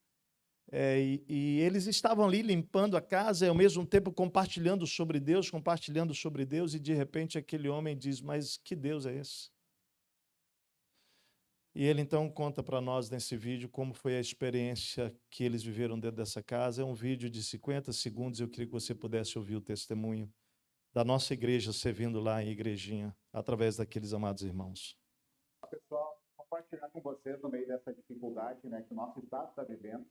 E eles estavam ali limpando a casa e ao mesmo tempo compartilhando sobre Deus, e de repente aquele homem diz, mas que Deus é esse? E ele então conta para nós nesse vídeo como foi a experiência que eles viveram dentro dessa casa. É um vídeo de 50 segundos, eu queria que você pudesse ouvir o testemunho da nossa igreja servindo lá em Igrejinha, através daqueles amados irmãos. Pessoal, compartilhar com vocês no meio dessa dificuldade, né, que o nosso estado está vivendo,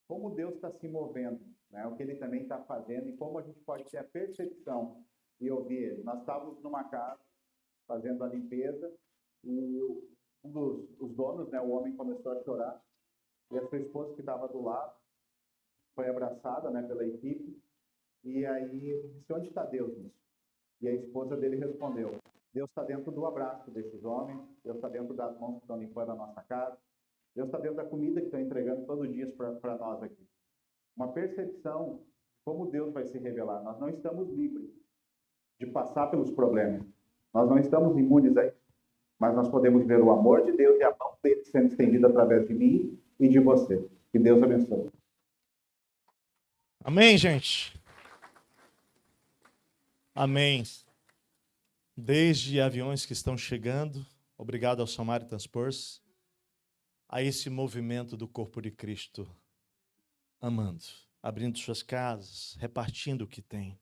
como Deus está se movendo, né? O que Ele também está fazendo e como a gente pode ter a percepção e ouvir Ele. Nós estávamos numa casa fazendo a limpeza e um dos donos, né, o homem começou a chorar e a sua esposa que estava do lado foi abraçada, né, pela equipe e aí disse, onde está Deus nisso? E a esposa dele respondeu, Deus está dentro do abraço desses homens, Deus está dentro das mãos que estão limpando a nossa casa, Deus está dentro da comida que estão entregando todos os dias para nós aqui. Uma percepção de como Deus vai se revelar. Nós não estamos livres de passar pelos problemas. Nós não estamos imunes a isso. Mas nós podemos ver o amor de Deus e a mão dele sendo estendida através de mim e de você. Que Deus abençoe. Amém, gente? Amém. Desde aviões que estão chegando, obrigado ao Samaritan's Purse, a esse movimento do corpo de Cristo, amando, abrindo suas casas, repartindo o que tem.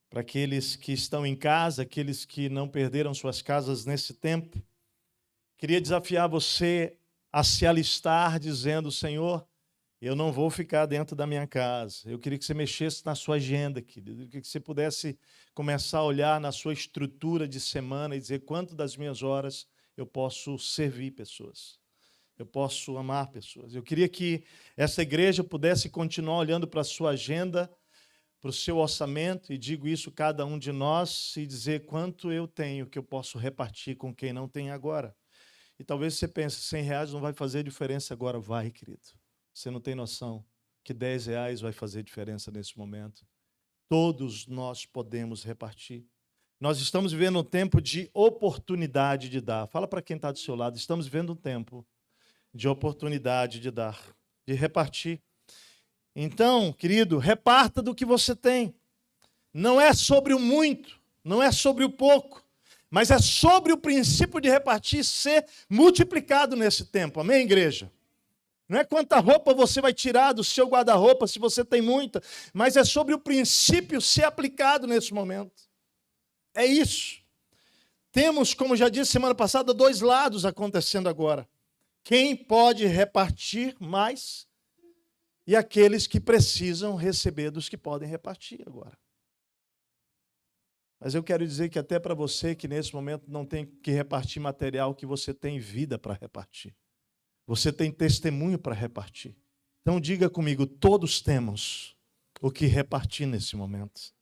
Para aqueles que estão em casa, aqueles que não perderam suas casas nesse tempo, queria desafiar você a se alistar dizendo, Senhor, eu não vou ficar dentro da minha casa. Eu queria que você mexesse na sua agenda, querido. Eu queria que você pudesse começar a olhar na sua estrutura de semana e dizer quanto das minhas horas eu posso servir pessoas. Eu posso amar pessoas. Eu queria que essa igreja pudesse continuar olhando para a sua agenda, para o seu orçamento, e digo isso cada um de nós, e dizer quanto eu tenho que eu posso repartir com quem não tem agora. E talvez você pense, R$100 não vai fazer diferença agora. Vai, querido. Você não tem noção que R$10 vai fazer diferença nesse momento. Todos nós podemos repartir. Nós estamos vivendo um tempo de oportunidade de dar. Fala para quem está do seu lado, estamos vivendo um tempo de oportunidade de dar, de repartir. Então, querido, reparta do que você tem. Não é sobre o muito, não é sobre o pouco, mas é sobre o princípio de repartir ser multiplicado nesse tempo. Amém, igreja? Não é quanta roupa você vai tirar do seu guarda-roupa, se você tem muita, mas é sobre o princípio ser aplicado nesse momento. É isso. Temos, como já disse semana passada, 2 lados acontecendo agora. Quem pode repartir mais e aqueles que precisam receber dos que podem repartir agora. Mas eu quero dizer que até para você que nesse momento não tem que repartir material, que você tem vida para repartir. Você tem testemunho para repartir. Então diga comigo, todos temos o que repartir nesse momento.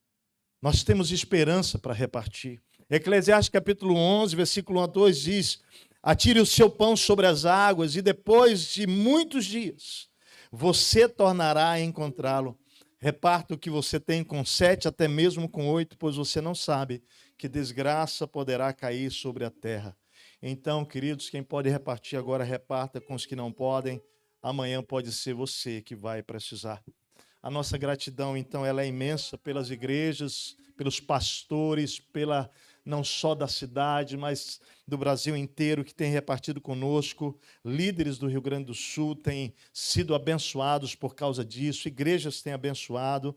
Nós temos esperança para repartir. Eclesiastes capítulo 11, versículo 1 a 2 diz: atire o seu pão sobre as águas e depois de muitos dias você tornará a encontrá-lo. Reparta o que você tem com 7, até mesmo com 8, pois você não sabe que desgraça poderá cair sobre a terra. Então, queridos, quem pode repartir agora, reparta com os que não podem. Amanhã pode ser você que vai precisar. A nossa gratidão, então, ela é imensa pelas igrejas, pelos pastores, pela não só da cidade, mas do Brasil inteiro, que tem repartido conosco. Líderes do Rio Grande do Sul têm sido abençoados por causa disso, igrejas têm abençoado.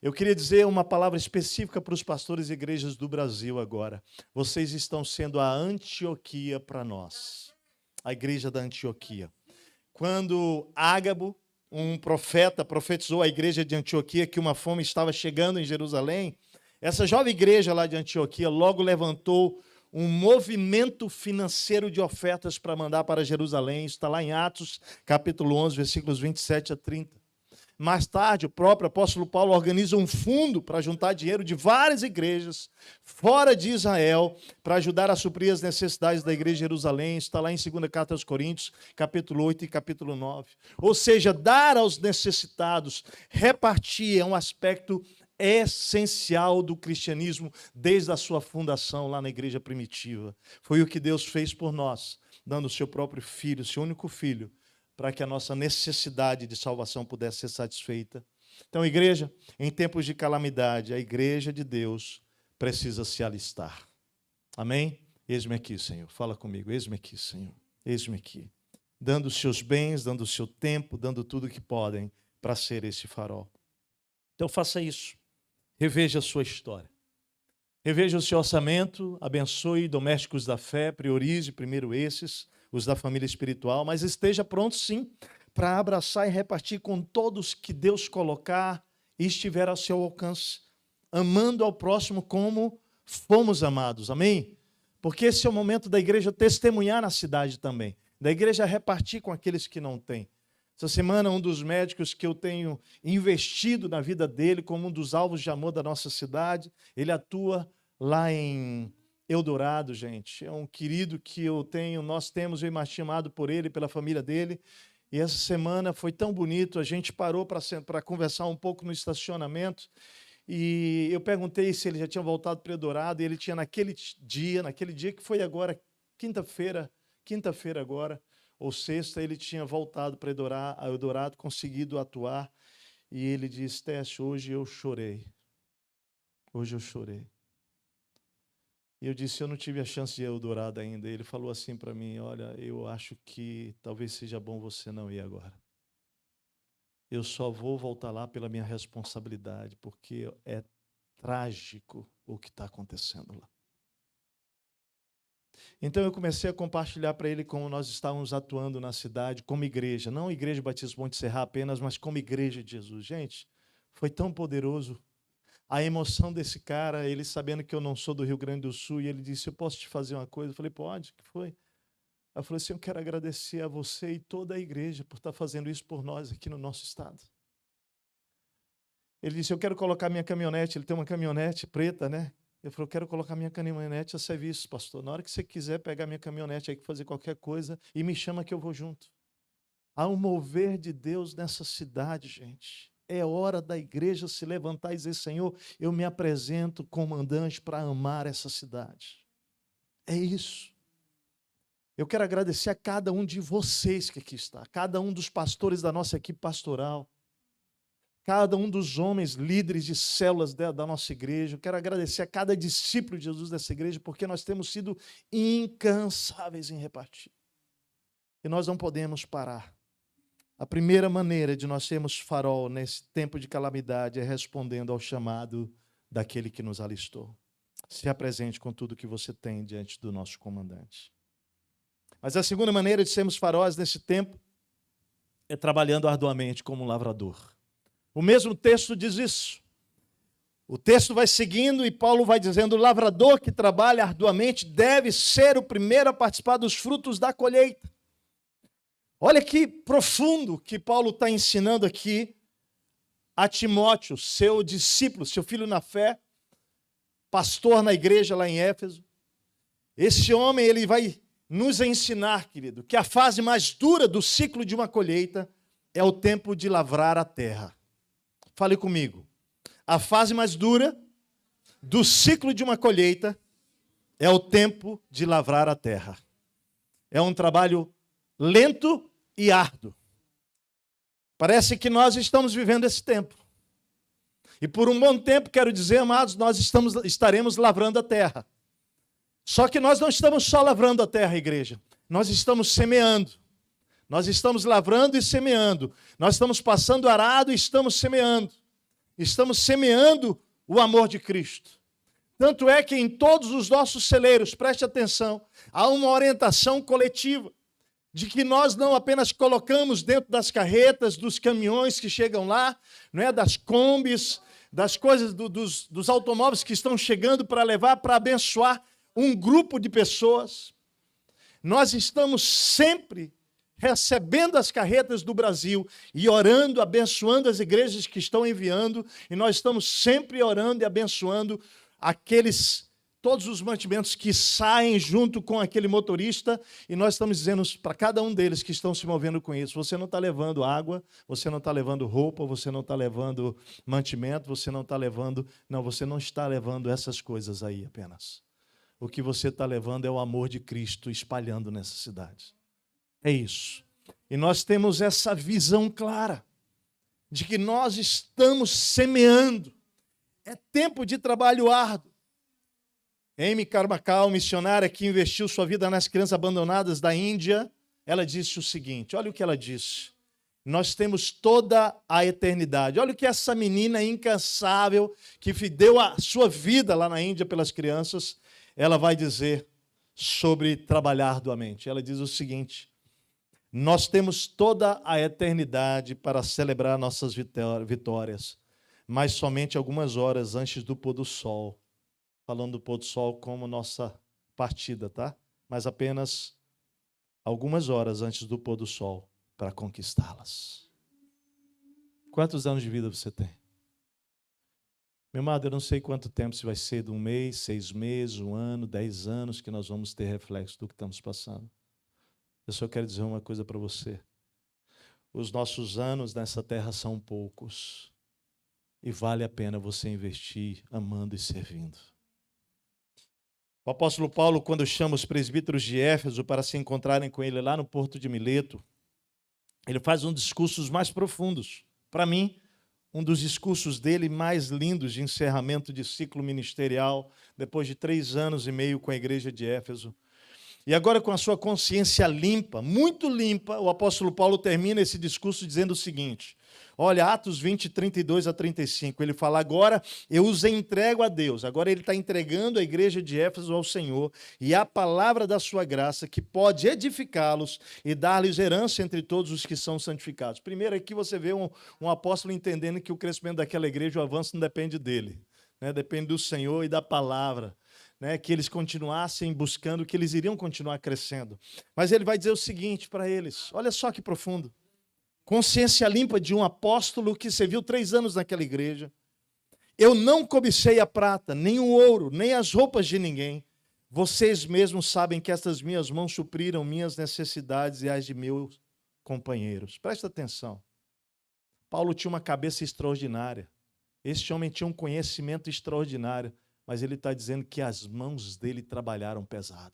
Eu queria dizer uma palavra específica para os pastores e igrejas do Brasil agora. Vocês estão sendo a Antioquia para nós, a igreja da Antioquia. Quando Ágabo, um profeta, profetizou à igreja de Antioquia que uma fome estava chegando em Jerusalém, essa jovem igreja lá de Antioquia logo levantou um movimento financeiro de ofertas para mandar para Jerusalém. Está lá em Atos, capítulo 11, versículos 27 a 30. Mais tarde, o próprio apóstolo Paulo organiza um fundo para juntar dinheiro de várias igrejas fora de Israel para ajudar a suprir as necessidades da igreja de Jerusalém. Está lá em 2ª Carta aos Coríntios, capítulo 8 e capítulo 9. Ou seja, dar aos necessitados, repartir é um aspecto essencial do cristianismo desde a sua fundação lá na igreja primitiva. Foi o que Deus fez por nós, dando o seu próprio filho, seu único filho, para que a nossa necessidade de salvação pudesse ser satisfeita. Então, igreja, em tempos de calamidade, a igreja de Deus precisa se alistar. Amém? Eis-me aqui, Senhor. Fala comigo. Eis-me aqui, Senhor. Eis-me aqui. Dando os seus bens, dando o seu tempo, dando tudo o que podem para ser esse farol. Então, faça isso. Reveja a sua história. Reveja o seu orçamento, abençoe domésticos da fé, priorize primeiro esses, os da família espiritual, mas esteja pronto sim para abraçar e repartir com todos que Deus colocar e estiver ao seu alcance, amando ao próximo como fomos amados, amém? Porque esse é o momento da igreja testemunhar na cidade também, da igreja repartir com aqueles que não têm. Essa semana, um dos médicos que eu tenho investido na vida dele como um dos alvos de amor da nossa cidade, ele atua lá em Eldorado, gente. É um querido que nós temos, eu e Martim, amado por ele, pela família dele. E essa semana foi tão bonito, a gente parou para conversar um pouco no estacionamento, e eu perguntei se ele já tinha voltado para Eldorado, e ele tinha naquele dia que foi agora, quinta-feira agora, ou sexta, ele tinha voltado para Eldorado, conseguido atuar, e ele disse: Teste, hoje eu chorei. Hoje eu chorei. E eu disse: eu não tive a chance de ir a Eldorado ainda. Ele falou assim para mim: olha, eu acho que talvez seja bom você não ir agora. Eu só vou voltar lá pela minha responsabilidade, porque é trágico o que está acontecendo lá. Então eu comecei a compartilhar para ele como nós estávamos atuando na cidade, como igreja, não Igreja Batista Monte Serra apenas, mas como igreja de Jesus. Gente, foi tão poderoso a emoção desse cara, ele sabendo que eu não sou do Rio Grande do Sul, e ele disse: eu posso te fazer uma coisa? Eu falei: pode, o que foi? Eu falei assim: eu quero agradecer a você e toda a igreja por estar fazendo isso por nós aqui no nosso estado. Ele disse: eu quero colocar minha caminhonete, ele tem uma caminhonete preta, né? Eu falei: eu quero colocar minha caminhonete a serviço, pastor. Na hora que você quiser pegar minha caminhonete aí, fazer qualquer coisa, e me chama que eu vou junto. Há um mover de Deus nessa cidade, gente. É hora da igreja se levantar e dizer: Senhor, eu me apresento comandante para amar essa cidade. É isso. Eu quero agradecer a cada um de vocês que aqui está, cada um dos pastores da nossa equipe pastoral, cada um dos homens líderes de células da nossa igreja. Eu quero agradecer a cada discípulo de Jesus dessa igreja, porque nós temos sido incansáveis em repartir. E nós não podemos parar. A primeira maneira de nós sermos farol nesse tempo de calamidade é respondendo ao chamado daquele que nos alistou. Se apresente com tudo que você tem diante do nosso comandante. Mas a segunda maneira de sermos faróis nesse tempo é trabalhando arduamente como um lavrador. O mesmo texto diz isso. O texto vai seguindo e Paulo vai dizendo: o lavrador que trabalha arduamente deve ser o primeiro a participar dos frutos da colheita. Olha que profundo que Paulo está ensinando aqui a Timóteo, seu discípulo, seu filho na fé, pastor na igreja lá em Éfeso. Esse homem, ele vai nos ensinar, querido, que a fase mais dura do ciclo de uma colheita é o tempo de lavrar a terra. Fale comigo. A fase mais dura do ciclo de uma colheita é o tempo de lavrar a terra. É um trabalho lento e árduo. Parece que nós estamos vivendo esse tempo. E por um bom tempo, quero dizer, amados, nós estaremos lavrando a terra. Só que nós não estamos só lavrando a terra, igreja. Nós estamos semeando. Nós estamos lavrando e semeando. Nós estamos passando arado e estamos semeando. Estamos semeando o amor de Cristo. Tanto é que em todos os nossos celeiros, preste atenção, há uma orientação coletiva de que nós não apenas colocamos dentro das carretas, dos caminhões que chegam lá, não é, das combis, das coisas dos automóveis que estão chegando para levar, para abençoar um grupo de pessoas. Nós estamos sempre recebendo as carretas do Brasil e orando, abençoando as igrejas que estão enviando, e nós estamos sempre orando e abençoando todos os mantimentos que saem junto com aquele motorista, e nós estamos dizendo para cada um deles que estão se movendo com isso: você não está levando água, você não está levando roupa, você não está levando mantimento, você não está levando... Não, você não está levando essas coisas aí apenas. O que você está levando é o amor de Cristo espalhando nessa cidade. É isso. E nós temos essa visão clara de que nós estamos semeando. É tempo de trabalho árduo. Amy Carmichael, missionária que investiu sua vida nas crianças abandonadas da Índia, ela disse o seguinte, olha o que ela disse: nós temos toda a eternidade. Olha o que essa menina incansável, que deu a sua vida lá na Índia pelas crianças, ela vai dizer sobre trabalhar arduamente. Ela diz o seguinte: nós temos toda a eternidade para celebrar nossas vitórias, mas somente algumas horas antes do pôr do sol. Falando do pôr do sol como nossa partida, tá? Mas apenas algumas horas antes do pôr do sol para conquistá-las. Quantos anos de vida você tem? Meu amado, eu não sei quanto tempo, se vai ser de 1 mês, 6 meses, 1 ano, 10 anos, que nós vamos ter reflexo do que estamos passando. Eu só quero dizer uma coisa para você. Os nossos anos nessa terra são poucos. E vale a pena você investir amando e servindo. O apóstolo Paulo, quando chama os presbíteros de Éfeso para se encontrarem com ele lá no porto de Mileto, ele faz um dos discursos mais profundos. Para mim, um dos discursos dele mais lindos de encerramento de ciclo ministerial, depois de 3 anos e meio com a igreja de Éfeso. E agora, com a sua consciência limpa, muito limpa, o apóstolo Paulo termina esse discurso dizendo o seguinte: olha, Atos 20, 32 a 35, ele fala: agora eu os entrego a Deus. Agora ele está entregando a igreja de Éfeso ao Senhor e a palavra da sua graça, que pode edificá-los e dar-lhes herança entre todos os que são santificados. Primeiro aqui você vê um apóstolo entendendo que o crescimento daquela igreja, o avanço não depende dele, né? Depende do Senhor e da palavra. Né, que eles continuassem buscando, que eles iriam continuar crescendo. Mas ele vai dizer o seguinte para eles, olha só que profundo. Consciência limpa de um apóstolo que serviu 3 anos naquela igreja. Eu não cobicei a prata, nem o ouro, nem as roupas de ninguém. Vocês mesmos sabem que estas minhas mãos supriram minhas necessidades e as de meus companheiros. Presta atenção. Paulo tinha uma cabeça extraordinária. Este homem tinha um conhecimento extraordinário. Mas ele está dizendo que as mãos dele trabalharam pesado.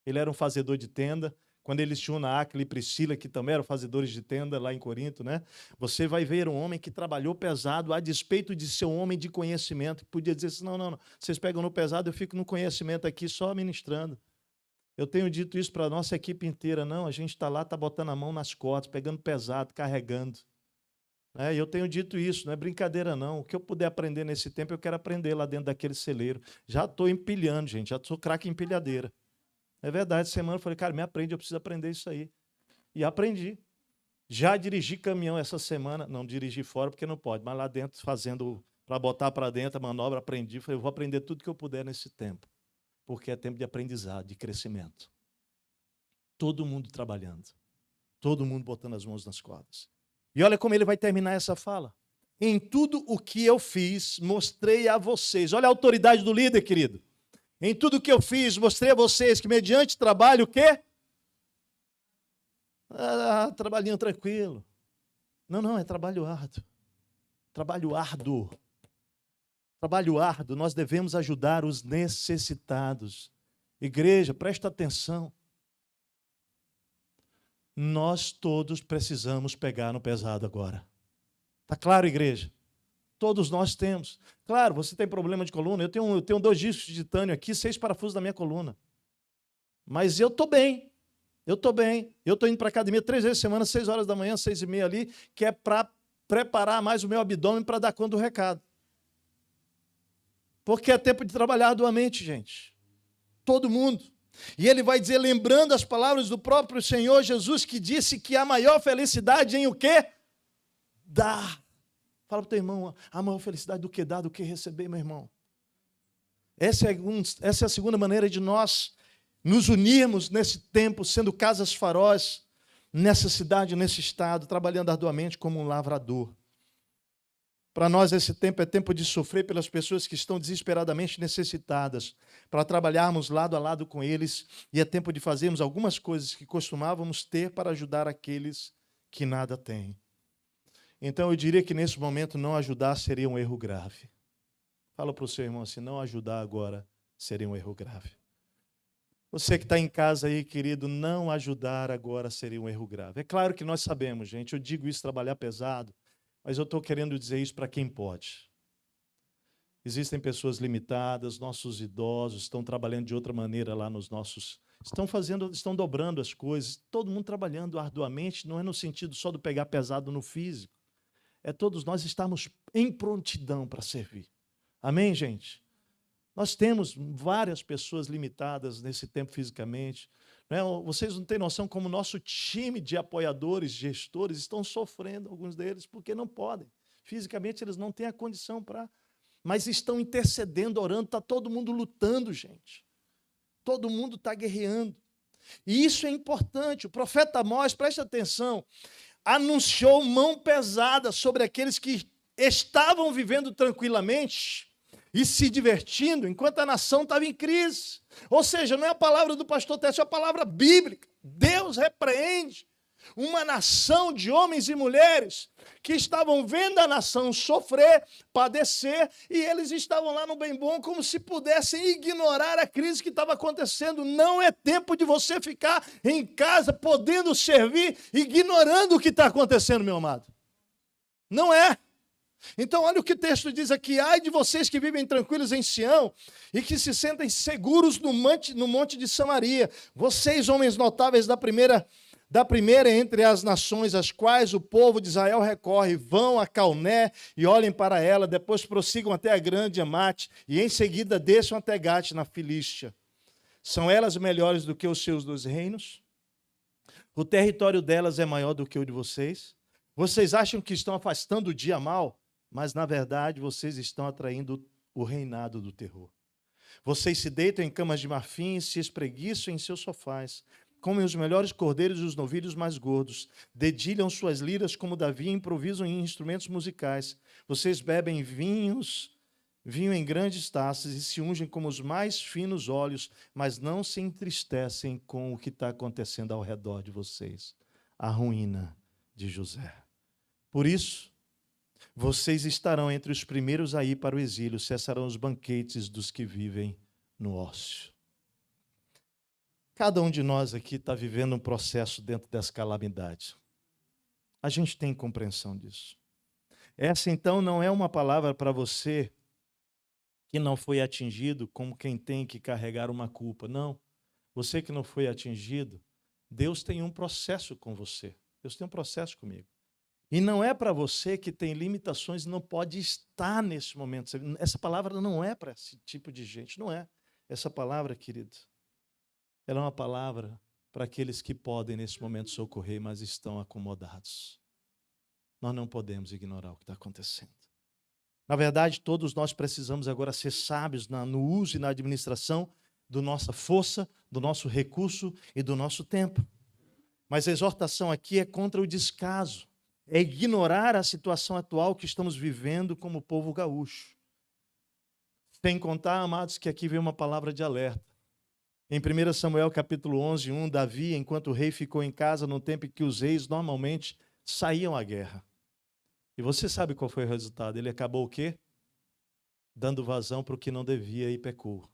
Ele era um fazedor de tenda. Quando eles tinham na Áquila e Priscila, que também eram fazedores de tenda lá em Corinto, né? Você vai ver um homem que trabalhou pesado, a despeito de ser um homem de conhecimento, que podia dizer assim: não, vocês pegam no pesado, eu fico no conhecimento aqui só ministrando. Eu tenho dito isso para a nossa equipe inteira: não, a gente está lá, está botando a mão nas cordas, pegando pesado, carregando. E eu tenho dito isso, não é brincadeira não. O que eu puder aprender nesse tempo, eu quero aprender lá dentro daquele celeiro. Já estou empilhando, gente, já sou craque em empilhadeira. É verdade, semana eu falei: cara, me aprende, eu preciso aprender isso aí. E aprendi. Já dirigi caminhão essa semana, não dirigi fora porque não pode, mas lá dentro, fazendo, para botar para dentro a manobra, aprendi. Falei: eu vou aprender tudo que eu puder nesse tempo, porque é tempo de aprendizado, de crescimento. Todo mundo trabalhando. Todo mundo botando as mãos nas cordas. E olha como ele vai terminar essa fala. Em tudo o que eu fiz, mostrei a vocês. Olha a autoridade do líder, querido. Em tudo o que eu fiz, mostrei a vocês que mediante trabalho, o quê? Trabalhinho tranquilo. Não, é trabalho árduo. Trabalho árduo. Trabalho árduo. Nós devemos ajudar os necessitados. Igreja, presta atenção. Nós todos precisamos pegar no pesado agora. Está claro, igreja? Todos nós temos. Claro, você tem problema de coluna. Eu tenho 2 discos de titânio aqui, 6 parafusos na minha coluna. Mas eu estou bem. Eu estou bem. Eu estou indo para a academia 3 vezes por semana, 6 horas da manhã, 6h30 ali, que é para preparar mais o meu abdômen para dar conta do recado. Porque é tempo de trabalhar arduamente, gente. Todo mundo. E ele vai dizer, lembrando as palavras do próprio Senhor Jesus, que disse que a maior felicidade em o quê? Dar. Fala para o teu irmão, a maior felicidade do que dar, do que receber, meu irmão. Essa é a segunda maneira de nós nos unirmos nesse tempo, sendo casas faróis, nessa cidade, nesse estado, trabalhando arduamente como um lavrador. Para nós esse tempo é tempo de sofrer pelas pessoas que estão desesperadamente necessitadas, para trabalharmos lado a lado com eles, e é tempo de fazermos algumas coisas que costumávamos ter para ajudar aqueles que nada têm. Então eu diria que nesse momento não ajudar seria um erro grave. Fala para o seu irmão assim, não ajudar agora seria um erro grave. Você que está em casa aí, querido, não ajudar agora seria um erro grave. É claro que nós sabemos, gente, eu digo isso, trabalhar pesado, mas eu estou querendo dizer isso para quem pode. Existem pessoas limitadas, nossos idosos estão trabalhando de outra maneira lá nos nossos... Estão dobrando as coisas, todo mundo trabalhando arduamente, não é no sentido só do pegar pesado no físico, é todos nós estarmos em prontidão para servir. Amém, gente? Nós temos várias pessoas limitadas nesse tempo fisicamente. Né? Vocês não têm noção como o nosso time de apoiadores, gestores, estão sofrendo, alguns deles, porque não podem. Fisicamente eles não têm a condição para... Mas estão intercedendo, orando, está todo mundo lutando, gente. Todo mundo está guerreando. E isso é importante. O profeta Amós, preste atenção, anunciou mão pesada sobre aqueles que estavam vivendo tranquilamente e se divertindo, enquanto a nação estava em crise. Ou seja, não é a palavra do pastor Técio, é a palavra bíblica. Deus repreende uma nação de homens e mulheres que estavam vendo a nação sofrer, padecer, e eles estavam lá no bem bom como se pudessem ignorar a crise que estava acontecendo. Não é tempo de você ficar em casa podendo servir, ignorando o que está acontecendo, meu amado. Não é. Então, olha o que o texto diz aqui. Ai de vocês que vivem tranquilos em Sião e que se sentem seguros no monte de Samaria. Vocês, homens notáveis da primeira entre as nações, às quais o povo de Israel recorre, vão a Calné e olhem para ela, depois prossigam até a grande Amate e em seguida desçam até Gate, na Filístia. São elas melhores do que os seus 2 reinos? O território delas é maior do que o de vocês? Vocês acham que estão afastando o dia mal? Mas, na verdade, vocês estão atraindo o reinado do terror. Vocês se deitam em camas de marfim e se espreguiçam em seus sofás. Comem os melhores cordeiros e os novilhos mais gordos. Dedilham suas liras como Davi e improvisam em instrumentos musicais. Vocês bebem vinho em grandes taças e se ungem como os mais finos óleos, mas não se entristecem com o que está acontecendo ao redor de vocês. A ruína de José. Por isso, vocês estarão entre os primeiros a ir para o exílio, cessarão os banquetes dos que vivem no ócio. Cada um de nós aqui está vivendo um processo dentro dessa calamidade. A gente tem compreensão disso. Essa, então, não é uma palavra para você que não foi atingido como quem tem que carregar uma culpa. Não. Você que não foi atingido, Deus tem um processo com você. Deus tem um processo comigo. E não é para você que tem limitações e não pode estar nesse momento. Essa palavra não é para esse tipo de gente, não é. Essa palavra, querido, ela é uma palavra para aqueles que podem nesse momento socorrer, mas estão acomodados. Nós não podemos ignorar o que está acontecendo. Na verdade, todos nós precisamos agora ser sábios no uso e na administração da nossa força, do nosso recurso e do nosso tempo. Mas a exortação aqui é contra o descaso, é ignorar a situação atual que estamos vivendo como povo gaúcho. Sem contar, amados, que aqui vem uma palavra de alerta. Em 1 Samuel capítulo 11, 1, Davi, enquanto o rei ficou em casa no tempo em que os reis normalmente saíam à guerra. E você sabe qual foi o resultado? Ele acabou o quê? Dando vazão para o que não devia e pecou.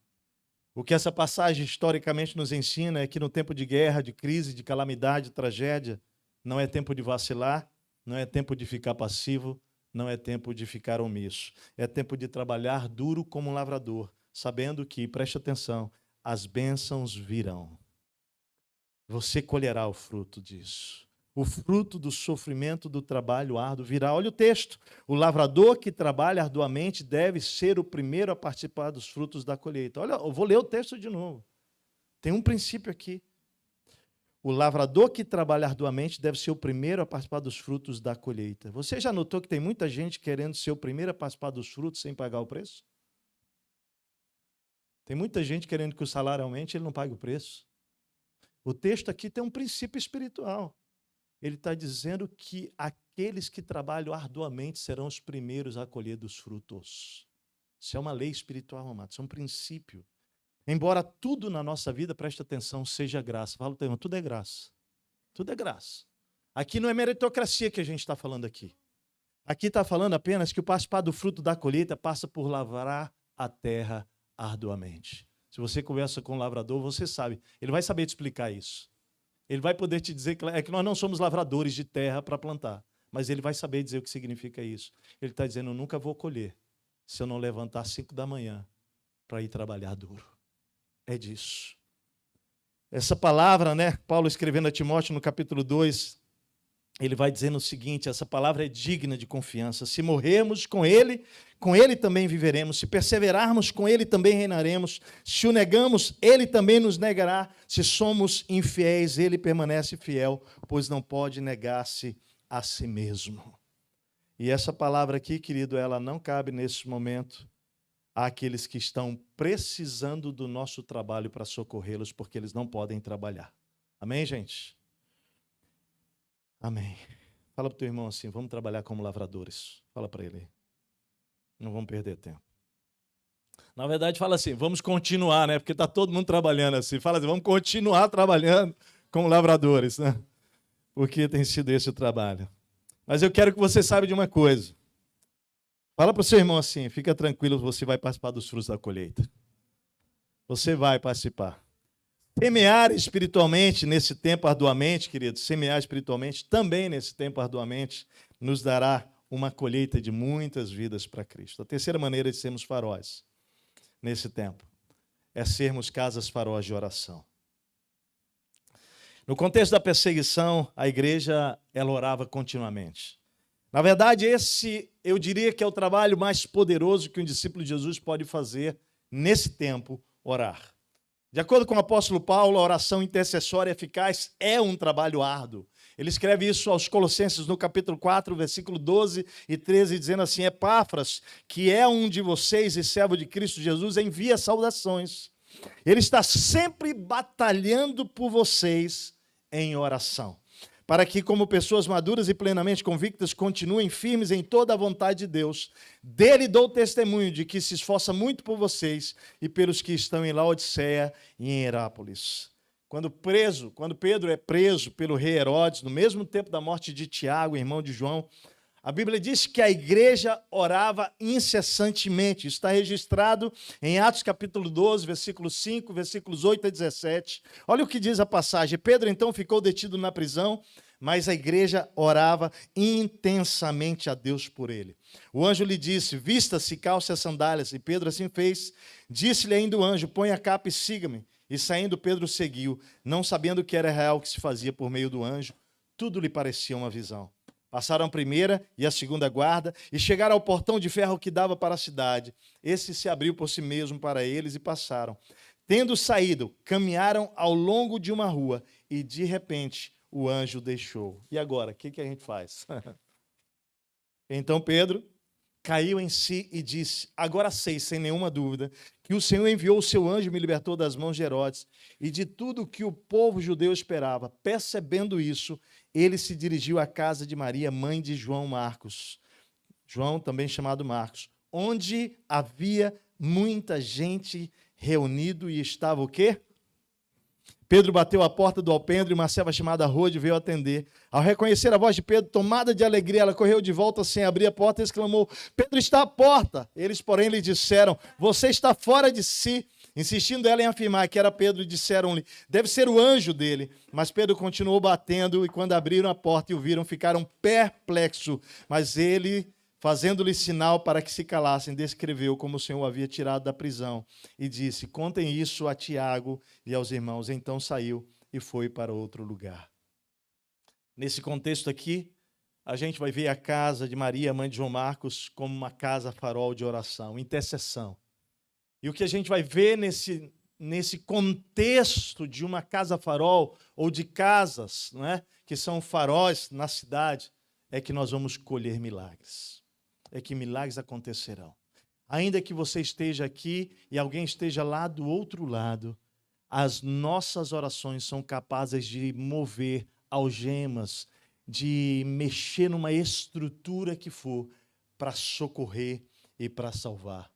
O que essa passagem historicamente nos ensina é que no tempo de guerra, de crise, de calamidade, de tragédia, não é tempo de vacilar, não é tempo de ficar passivo, não é tempo de ficar omisso. É tempo de trabalhar duro como um lavrador, sabendo que, preste atenção, as bênçãos virão. Você colherá o fruto disso. O fruto do sofrimento do trabalho árduo virá. Olha o texto. O lavrador que trabalha arduamente deve ser o primeiro a participar dos frutos da colheita. Olha, eu vou ler o texto de novo. Tem um princípio aqui. O lavrador que trabalha arduamente deve ser o primeiro a participar dos frutos da colheita. Você já notou que tem muita gente querendo ser o primeiro a participar dos frutos sem pagar o preço? Tem muita gente querendo que o salário aumente e ele não pague o preço. O texto aqui tem um princípio espiritual. Ele está dizendo que aqueles que trabalham arduamente serão os primeiros a colher dos frutos. Isso é uma lei espiritual, amado. Isso é um princípio. Embora tudo na nossa vida, preste atenção, seja graça. Fala o tema, tudo é graça. Tudo é graça. Aqui não é meritocracia que a gente está falando aqui. Aqui está falando apenas que o participar do fruto da colheita passa por lavrar a terra arduamente. Se você conversa com um lavrador, você sabe. Ele vai saber te explicar isso. Ele vai poder te dizer que nós não somos lavradores de terra para plantar, mas ele vai saber dizer o que significa isso. Ele está dizendo, eu nunca vou colher se eu não levantar às 5 da manhã para ir trabalhar duro. É disso. Essa palavra, né, Paulo escrevendo a Timóteo no capítulo 2, ele vai dizendo o seguinte, essa palavra é digna de confiança. Se morrermos com ele também viveremos. Se perseverarmos, com ele também reinaremos. Se o negamos, ele também nos negará. Se somos infiéis, ele permanece fiel, pois não pode negar-se a si mesmo. E essa palavra aqui, querido, ela não cabe nesse momento àqueles que estão precisando do nosso trabalho para socorrê-los, porque eles não podem trabalhar. Amém, gente? Amém. Fala para o teu irmão assim, vamos trabalhar como lavradores. Fala para ele. Não vamos perder tempo. Na verdade, fala assim, vamos continuar, né? Porque está todo mundo trabalhando assim. Fala assim, vamos continuar trabalhando como lavradores, né? Porque tem sido esse o trabalho. Mas eu quero que você saiba de uma coisa. Fala para o seu irmão assim, fica tranquilo, você vai participar dos frutos da colheita. Você vai participar. Semear espiritualmente nesse tempo arduamente, queridos, semear espiritualmente também nesse tempo arduamente nos dará uma colheita de muitas vidas para Cristo. A terceira maneira de sermos faróis nesse tempo é sermos casas faróis de oração. No contexto da perseguição, a igreja, ela orava continuamente. Na verdade, esse, eu diria que é o trabalho mais poderoso que um discípulo de Jesus pode fazer nesse tempo, orar. De acordo com o apóstolo Paulo, a oração intercessória eficaz é um trabalho árduo. Ele escreve isso aos Colossenses no capítulo 4, versículo 12 e 13, dizendo assim, Epáfras, que é um de vocês e servo de Cristo Jesus, envia saudações. Ele está sempre batalhando por vocês em oração, para que, como pessoas maduras e plenamente convictas, continuem firmes em toda a vontade de Deus. Dele dou testemunho de que se esforça muito por vocês e pelos que estão em Laodiceia e em Herápolis. Quando Pedro é preso pelo rei Herodes, no mesmo tempo da morte de Tiago, irmão de João, a Bíblia diz que a igreja orava incessantemente. Isso está registrado em Atos capítulo 12, versículo 5, versículos 8 a 17. Olha o que diz a passagem. Pedro então ficou detido na prisão, mas a igreja orava intensamente a Deus por ele. O anjo lhe disse, vista-se, calce as sandálias. E Pedro assim fez. Disse-lhe ainda o anjo, põe a capa e siga-me. E saindo Pedro seguiu, não sabendo que era real o que se fazia por meio do anjo. Tudo lhe parecia uma visão. Passaram a primeira e a segunda guarda e chegaram ao portão de ferro que dava para a cidade. Esse se abriu por si mesmo para eles e passaram. Tendo saído, caminharam ao longo de uma rua e, de repente, o anjo deixou. E agora, o que a gente faz? Então Pedro, caiu em si e disse: agora sei, sem nenhuma dúvida, que o Senhor enviou o seu anjo e me libertou das mãos de Herodes e de tudo que o povo judeu esperava. Percebendo isso, ele se dirigiu à casa de Maria, mãe de João Marcos. João, também chamado Marcos, onde havia muita gente reunido e estava o quê? Pedro bateu a porta do alpendre e uma serva chamada Rode veio atender. Ao reconhecer a voz de Pedro, tomada de alegria, ela correu de volta sem abrir a porta e exclamou: Pedro está à porta. Eles, porém, lhe disseram: você está fora de si. Insistindo ela em afirmar que era Pedro, disseram-lhe: deve ser o anjo dele. Mas Pedro continuou batendo e quando abriram a porta e o viram, ficaram perplexos. Mas ele, fazendo-lhe sinal para que se calassem, descreveu como o Senhor o havia tirado da prisão e disse: contem isso a Tiago e aos irmãos. Então saiu e foi para outro lugar. Nesse contexto aqui, a gente vai ver a casa de Maria, mãe de João Marcos, como uma casa farol de oração, intercessão. E o que a gente vai ver nesse contexto de uma casa farol, ou de casas, não é? Que são faróis na cidade, é que nós vamos colher milagres. É que milagres acontecerão. Ainda que você esteja aqui e alguém esteja lá do outro lado, as nossas orações são capazes de mover algemas, de mexer numa estrutura que for para socorrer e para salvar.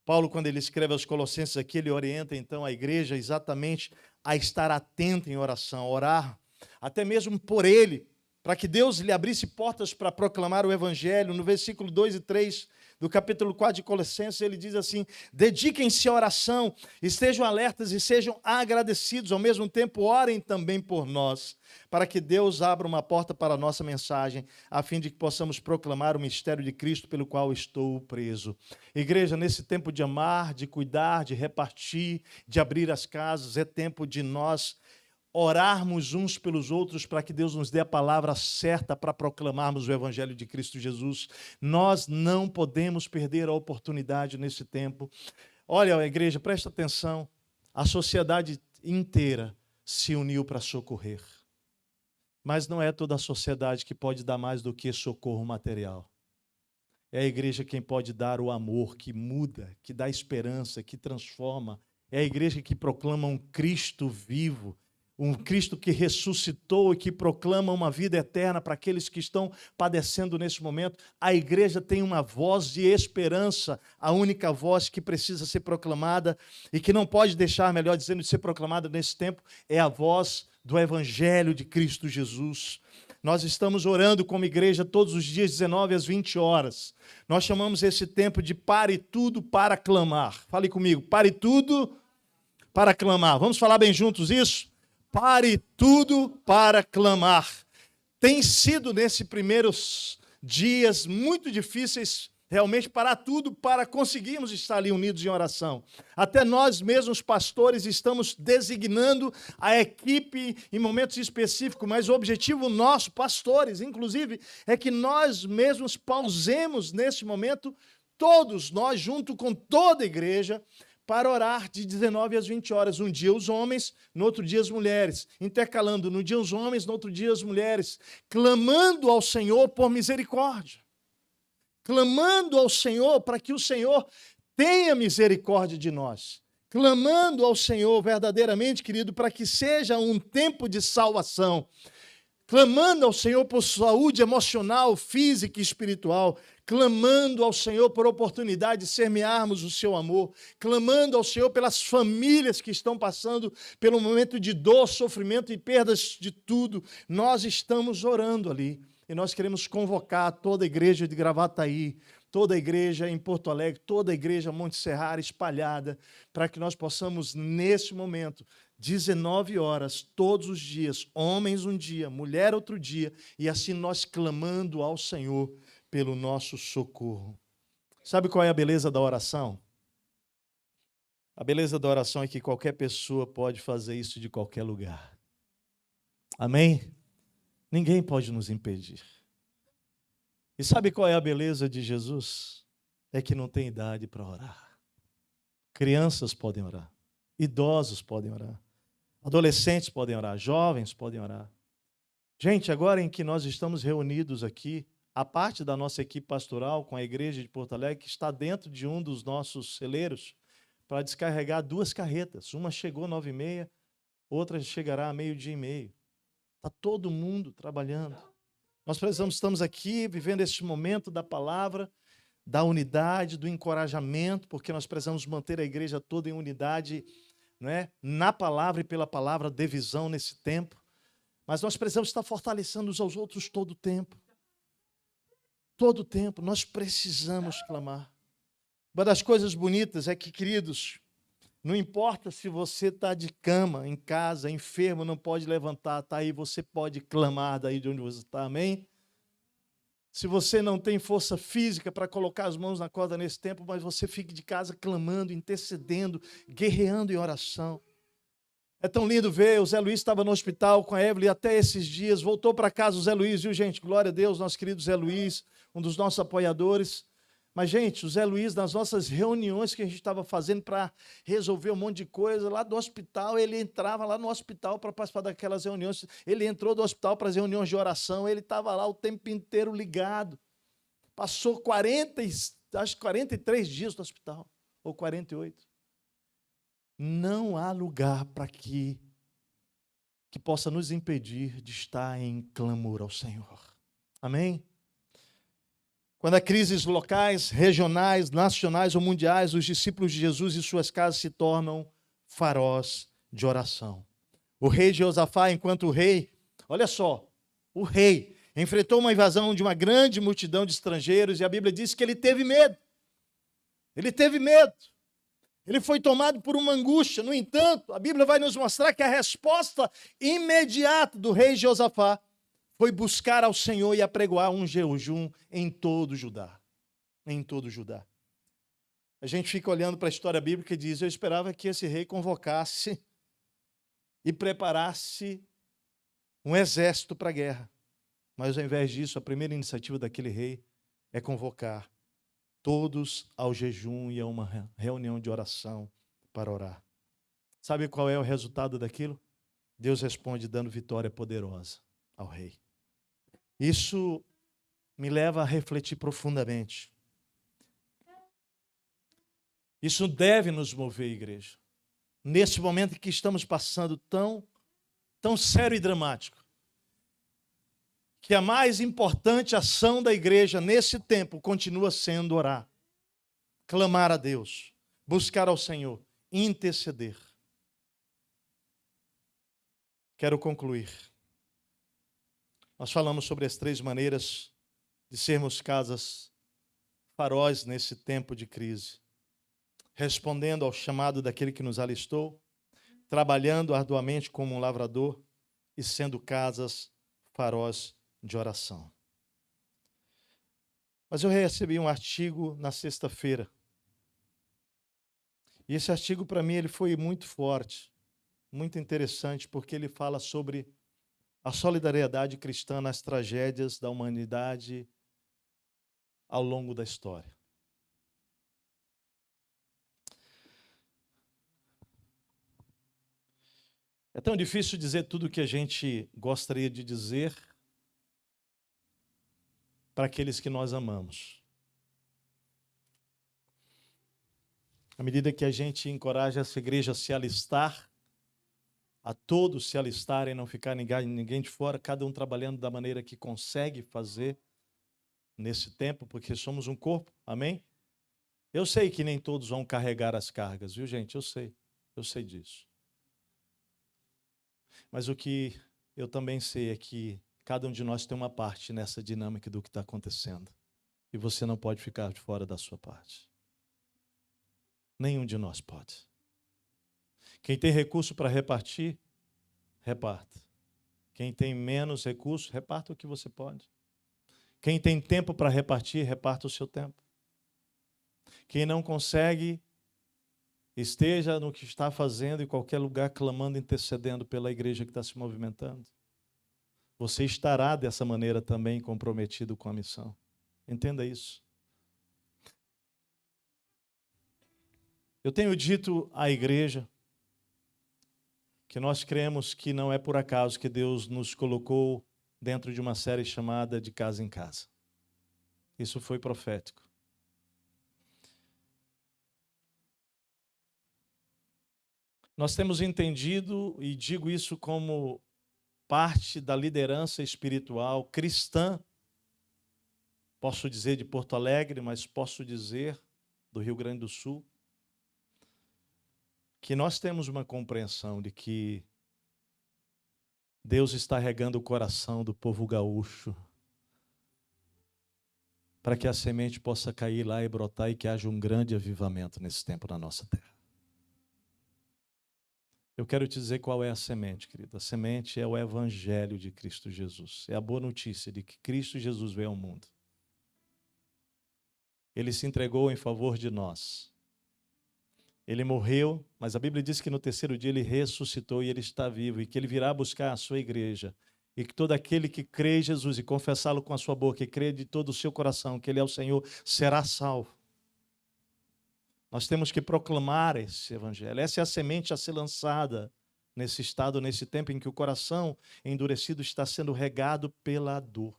Paulo, quando ele escreve aos Colossenses aqui, ele orienta então a igreja exatamente a estar atenta em oração, a orar, até mesmo por ele, para que Deus lhe abrisse portas para proclamar o Evangelho. No versículo 2 e 3 do capítulo 4 de Colossenses, ele diz assim: dediquem-se à oração, estejam alertas e sejam agradecidos, ao mesmo tempo orem também por nós, para que Deus abra uma porta para a nossa mensagem, a fim de que possamos proclamar o mistério de Cristo pelo qual estou preso. Igreja, nesse tempo de amar, de cuidar, de repartir, de abrir as casas, é tempo de nós orarmos uns pelos outros para que Deus nos dê a palavra certa para proclamarmos o Evangelho de Cristo Jesus. Nós não podemos perder a oportunidade nesse tempo. Olha, igreja, presta atenção. A sociedade inteira se uniu para socorrer. Mas não é toda a sociedade que pode dar mais do que socorro material. É a igreja quem pode dar o amor que muda, que dá esperança, que transforma. É a igreja que proclama um Cristo vivo, um Cristo que ressuscitou e que proclama uma vida eterna para aqueles que estão padecendo nesse momento. A igreja tem uma voz de esperança, a única voz que precisa ser proclamada e que não pode deixar, melhor dizendo, de ser proclamada nesse tempo, é a voz do Evangelho de Cristo Jesus. Nós estamos orando como igreja todos os dias, 19 às 20 horas. Nós chamamos esse tempo de pare tudo para clamar. Fale comigo, pare tudo para clamar. Vamos falar bem juntos isso? Pare tudo para clamar. Tem sido, nesses primeiros dias, muito difíceis, realmente, parar tudo para conseguirmos estar ali unidos em oração. Até nós mesmos, pastores, estamos designando a equipe em momentos específicos, mas o objetivo nosso, pastores, inclusive, é que nós mesmos pausemos nesse momento, todos nós, junto com toda a igreja, para orar de 19 às 20 horas. Um dia os homens, no outro dia as mulheres. Intercalando, no dia os homens, no outro dia as mulheres. Clamando ao Senhor por misericórdia. Clamando ao Senhor para que o Senhor tenha misericórdia de nós. Clamando ao Senhor verdadeiramente, querido, para que seja um tempo de salvação. Clamando ao Senhor por saúde emocional, física e espiritual. Clamando ao Senhor por oportunidade de semearmos o seu amor, clamando ao Senhor pelas famílias que estão passando pelo momento de dor, sofrimento e perdas de tudo. Nós estamos orando ali e nós queremos convocar toda a igreja de Gravataí, toda a igreja em Porto Alegre, toda a igreja Monte Serrara espalhada, para que nós possamos, nesse momento, 19 horas, todos os dias, homens um dia, mulher outro dia, e assim nós clamando ao Senhor pelo nosso socorro. Sabe qual é a beleza da oração? A beleza da oração é que qualquer pessoa pode fazer isso de qualquer lugar. Amém? Ninguém pode nos impedir. E sabe qual é a beleza de Jesus? É que não tem idade para orar. Crianças podem orar, idosos podem orar, adolescentes podem orar, jovens podem orar. Gente, agora em que nós estamos reunidos aqui, a parte da nossa equipe pastoral com a igreja de Porto Alegre, que está dentro de um dos nossos celeiros, para descarregar 2 carretas. Uma chegou às 9h30, outra chegará a 12h30. Está todo mundo trabalhando. Nós estamos aqui vivendo este momento da palavra, da unidade, do encorajamento, porque nós precisamos manter a igreja toda em unidade, não é? Na palavra e pela palavra, de visão nesse tempo. Mas nós precisamos estar fortalecendo uns aos outros todo o tempo. Todo o tempo, nós precisamos clamar. Uma das coisas bonitas é que, queridos, não importa se você está de cama, em casa, enfermo, não pode levantar, está aí, você pode clamar daí de onde você está, amém? Se você não tem força física para colocar as mãos na corda nesse tempo, mas você fique de casa clamando, intercedendo, guerreando em oração. É tão lindo ver, o Zé Luiz estava no hospital com a Evelyn até esses dias, voltou para casa o Zé Luiz, viu gente? Glória a Deus, nosso querido Zé Luiz, um dos nossos apoiadores. Mas, gente, o Zé Luiz, nas nossas reuniões que a gente estava fazendo para resolver um monte de coisa, lá do hospital, ele entrava lá no hospital para participar daquelas reuniões. Ele entrou do hospital para as reuniões de oração, ele estava lá o tempo inteiro ligado. Passou 43 dias no hospital, ou 48. Não há lugar para que possa nos impedir de estar em clamor ao Senhor. Amém? Quando há crises locais, regionais, nacionais ou mundiais, os discípulos de Jesus e suas casas se tornam faróis de oração. O rei Jeosafá, enquanto rei, olha só, o rei enfrentou uma invasão de uma grande multidão de estrangeiros e a Bíblia diz que ele teve medo. Ele teve medo. Ele foi tomado por uma angústia. No entanto, a Bíblia vai nos mostrar que a resposta imediata do rei Jeosafá foi buscar ao Senhor e apregoar um jejum em todo Judá. Em todo Judá. A gente fica olhando para a história bíblica e diz, eu esperava que esse rei convocasse e preparasse um exército para a guerra. Mas ao invés disso, a primeira iniciativa daquele rei é convocar todos ao jejum e a uma reunião de oração para orar. Sabe qual é o resultado daquilo? Deus responde dando vitória poderosa ao rei. Isso me leva a refletir profundamente. Isso deve nos mover, igreja. Nesse momento em que estamos passando tão sério e dramático, que a mais importante ação da igreja nesse tempo continua sendo orar, clamar a Deus, buscar ao Senhor, interceder. Quero concluir. Nós falamos sobre as 3 maneiras de sermos casas faróis nesse tempo de crise. Respondendo ao chamado daquele que nos alistou, trabalhando arduamente como um lavrador e sendo casas faróis de oração. Mas eu recebi um artigo na sexta-feira. E esse artigo, para mim, ele foi muito forte, muito interessante, porque ele fala sobre a solidariedade cristã nas tragédias da humanidade ao longo da história. É tão difícil dizer tudo o que a gente gostaria de dizer para aqueles que nós amamos. À medida que a gente encoraja essa igreja a se alistar, a todos se alistarem, não ficar ninguém de fora, cada um trabalhando da maneira que consegue fazer nesse tempo, porque somos um corpo, amém? Eu sei que nem todos vão carregar as cargas, viu gente? Eu sei disso. Mas o que eu também sei é que cada um de nós tem uma parte nessa dinâmica do que está acontecendo. E você não pode ficar de fora da sua parte. Nenhum de nós pode. Quem tem recurso para repartir, reparta. Quem tem menos recursos, reparta o que você pode. Quem tem tempo para repartir, reparta o seu tempo. Quem não consegue, esteja no que está fazendo, em qualquer lugar, clamando, intercedendo pela igreja que está se movimentando. Você estará dessa maneira também comprometido com a missão. Entenda isso. Eu tenho dito à igreja que nós cremos que não é por acaso que Deus nos colocou dentro de uma série chamada De Casa em Casa. Isso foi profético. Nós temos entendido, e digo isso como parte da liderança espiritual cristã, posso dizer de Porto Alegre, mas posso dizer do Rio Grande do Sul, que nós temos uma compreensão de que Deus está regando o coração do povo gaúcho para que a semente possa cair lá e brotar e que haja um grande avivamento nesse tempo na nossa terra. Eu quero te dizer qual é a semente, querido. A semente é o Evangelho de Cristo Jesus. É a boa notícia de que Cristo Jesus veio ao mundo. Ele se entregou em favor de nós. Ele morreu, mas a Bíblia diz que no terceiro dia ele ressuscitou e ele está vivo, e que ele virá buscar a sua igreja. E que todo aquele que crê em Jesus e confessá-lo com a sua boca e crê de todo o seu coração que ele é o Senhor, será salvo. Nós temos que proclamar esse evangelho. Essa é a semente a ser lançada nesse estado, nesse tempo em que o coração endurecido está sendo regado pela dor.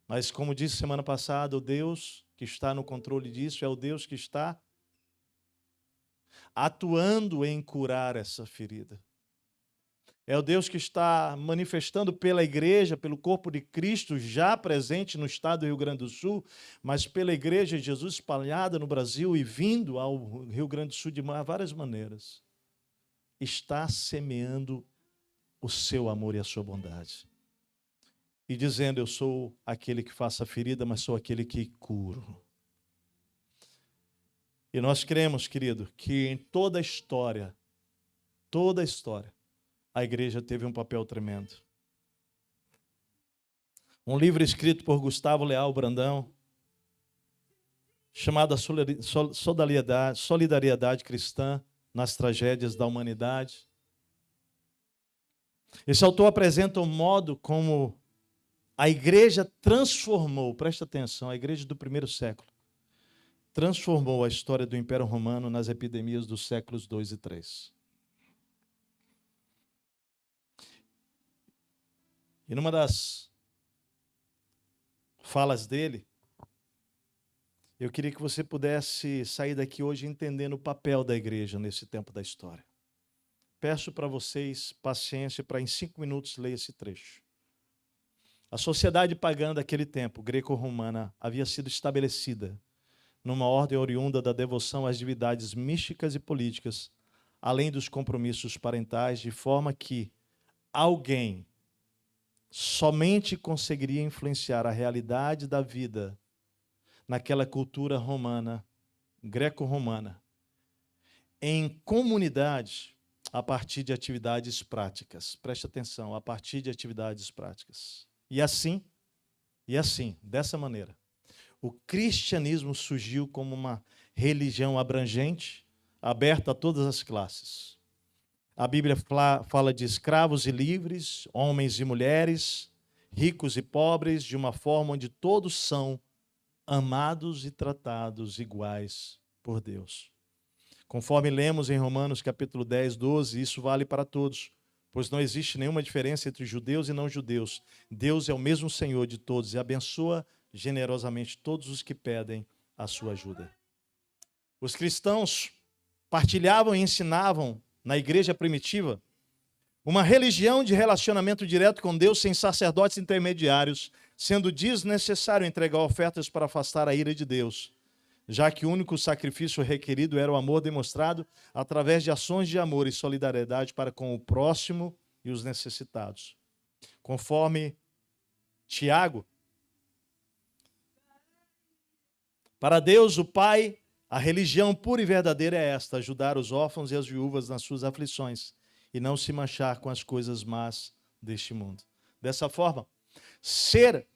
Mas como disse semana passada, o Deus que está no controle disso é o Deus que está atuando em curar essa ferida. É o Deus que está manifestando pela igreja, pelo corpo de Cristo, já presente no estado do Rio Grande do Sul, mas pela igreja de Jesus espalhada no Brasil e vindo ao Rio Grande do Sul de várias maneiras. Está semeando o seu amor e a sua bondade. E dizendo, eu sou aquele que faço a ferida, mas sou aquele que curo. E nós cremos, querido, que em toda a história, a igreja teve um papel tremendo. Um livro escrito por Gustavo Leal Brandão, chamado Solidariedade Cristã nas Tragédias da Humanidade. Esse autor apresenta o modo como a igreja transformou, presta atenção, a igreja do primeiro século, transformou a história do Império Romano nas epidemias dos séculos II e III. E numa das falas dele, eu queria que você pudesse sair daqui hoje entendendo o papel da igreja nesse tempo da história. Peço para vocês paciência para em 5 minutos ler esse trecho. A sociedade pagã daquele tempo, greco-romana, havia sido estabelecida numa ordem oriunda da devoção às divindades místicas e políticas, além dos compromissos parentais, de forma que alguém somente conseguiria influenciar a realidade da vida naquela cultura romana, greco-romana, em comunidade, a partir de atividades práticas. Preste atenção, a partir de atividades práticas. E assim, dessa maneira, o cristianismo surgiu como uma religião abrangente, aberta a todas as classes. A Bíblia fala de escravos e livres, homens e mulheres, ricos e pobres, de uma forma onde todos são amados e tratados iguais por Deus. Conforme lemos em Romanos capítulo 10, 12, isso vale para todos, pois não existe nenhuma diferença entre judeus e não judeus. Deus é o mesmo Senhor de todos e abençoa generosamente todos os que pedem a sua ajuda. Os cristãos partilhavam e ensinavam na igreja primitiva uma religião de relacionamento direto com Deus sem sacerdotes intermediários, sendo desnecessário entregar ofertas para afastar a ira de Deus, já que o único sacrifício requerido era o amor demonstrado através de ações de amor e solidariedade para com o próximo e os necessitados. Conforme Tiago, para Deus, o Pai, a religião pura e verdadeira é esta: ajudar os órfãos e as viúvas nas suas aflições e não se manchar com as coisas más deste mundo. Dessa forma, ser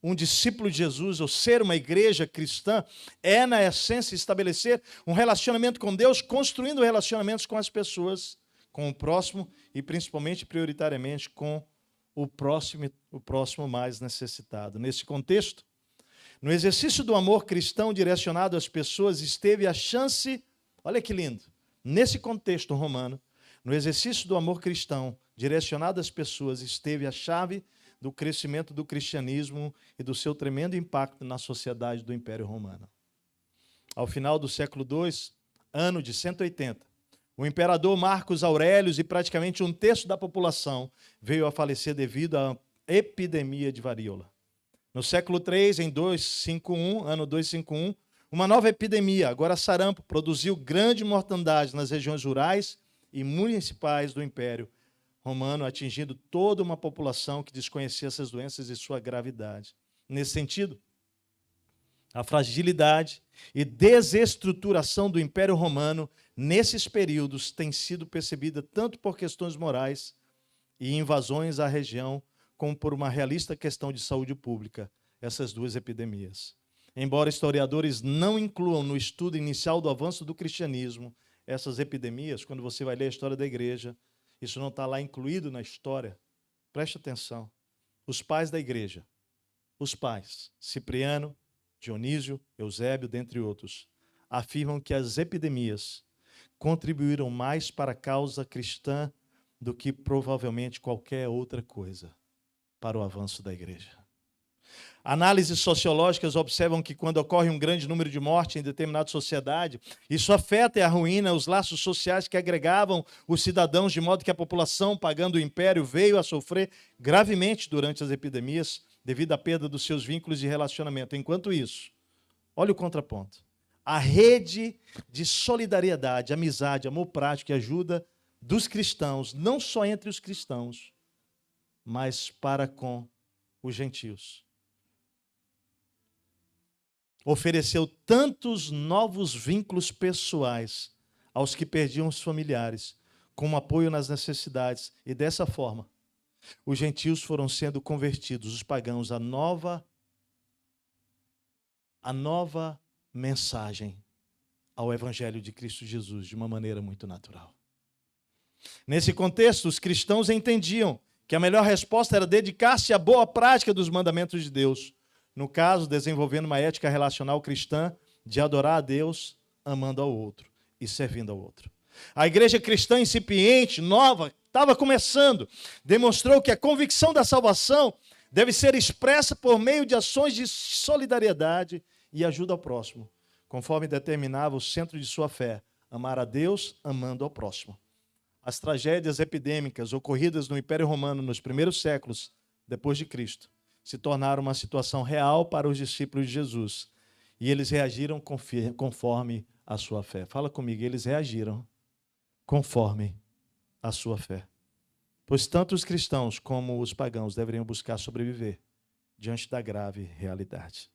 um discípulo de Jesus ou ser uma igreja cristã é, na essência, estabelecer um relacionamento com Deus, construindo relacionamentos com as pessoas, com o próximo e, principalmente, prioritariamente, com o próximo mais necessitado. Nesse contexto, no exercício do amor cristão direcionado às pessoas, esteve a chance, olha que lindo, nesse contexto romano, no exercício do amor cristão direcionado às pessoas, esteve a chave do crescimento do cristianismo e do seu tremendo impacto na sociedade do Império Romano. Ao final do século II, ano de 180, o imperador Marcos Aurélio e praticamente um terço da população veio a falecer devido à epidemia de varíola. No século III, em 251, ano 251, uma nova epidemia, agora sarampo, produziu grande mortandade nas regiões rurais e municipais do Império Romano, atingindo toda uma população que desconhecia essas doenças e sua gravidade. Nesse sentido, a fragilidade e desestruturação do Império Romano nesses períodos tem sido percebida tanto por questões morais e invasões à região, como por uma realista questão de saúde pública, essas duas epidemias. Embora historiadores não incluam no estudo inicial do avanço do cristianismo essas epidemias, quando você vai ler a história da igreja, isso não está lá incluído na história. Preste atenção. Os pais da igreja, os pais, Cipriano, Dionísio, Eusébio, dentre outros, afirmam que as epidemias contribuíram mais para a causa cristã do que provavelmente qualquer outra coisa para o avanço da igreja. Análises sociológicas observam que quando ocorre um grande número de mortes em determinada sociedade, isso afeta e arruína os laços sociais que agregavam os cidadãos, de modo que a população, pagando o império, veio a sofrer gravemente durante as epidemias, devido à perda dos seus vínculos de relacionamento. Enquanto isso, olha o contraponto. A rede de solidariedade, amizade, amor prático e ajuda dos cristãos, não só entre os cristãos, mas para com os gentios, ofereceu tantos novos vínculos pessoais aos que perdiam os familiares, como apoio nas necessidades, e dessa forma, os gentios foram sendo convertidos, os pagãos, à nova mensagem ao Evangelho de Cristo Jesus, de uma maneira muito natural. Nesse contexto, os cristãos entendiam que a melhor resposta era dedicar-se à boa prática dos mandamentos de Deus. No caso, desenvolvendo uma ética relacional cristã de adorar a Deus, amando ao outro e servindo ao outro. A igreja cristã incipiente, nova, estava começando, demonstrou que a convicção da salvação deve ser expressa por meio de ações de solidariedade e ajuda ao próximo, conforme determinava o centro de sua fé, amar a Deus amando ao próximo. As tragédias epidêmicas ocorridas no Império Romano nos primeiros séculos depois de Cristo se tornaram uma situação real para os discípulos de Jesus. E eles reagiram conforme a sua fé. Fala comigo, eles reagiram conforme a sua fé. Pois tanto os cristãos como os pagãos deveriam buscar sobreviver diante da grave realidade.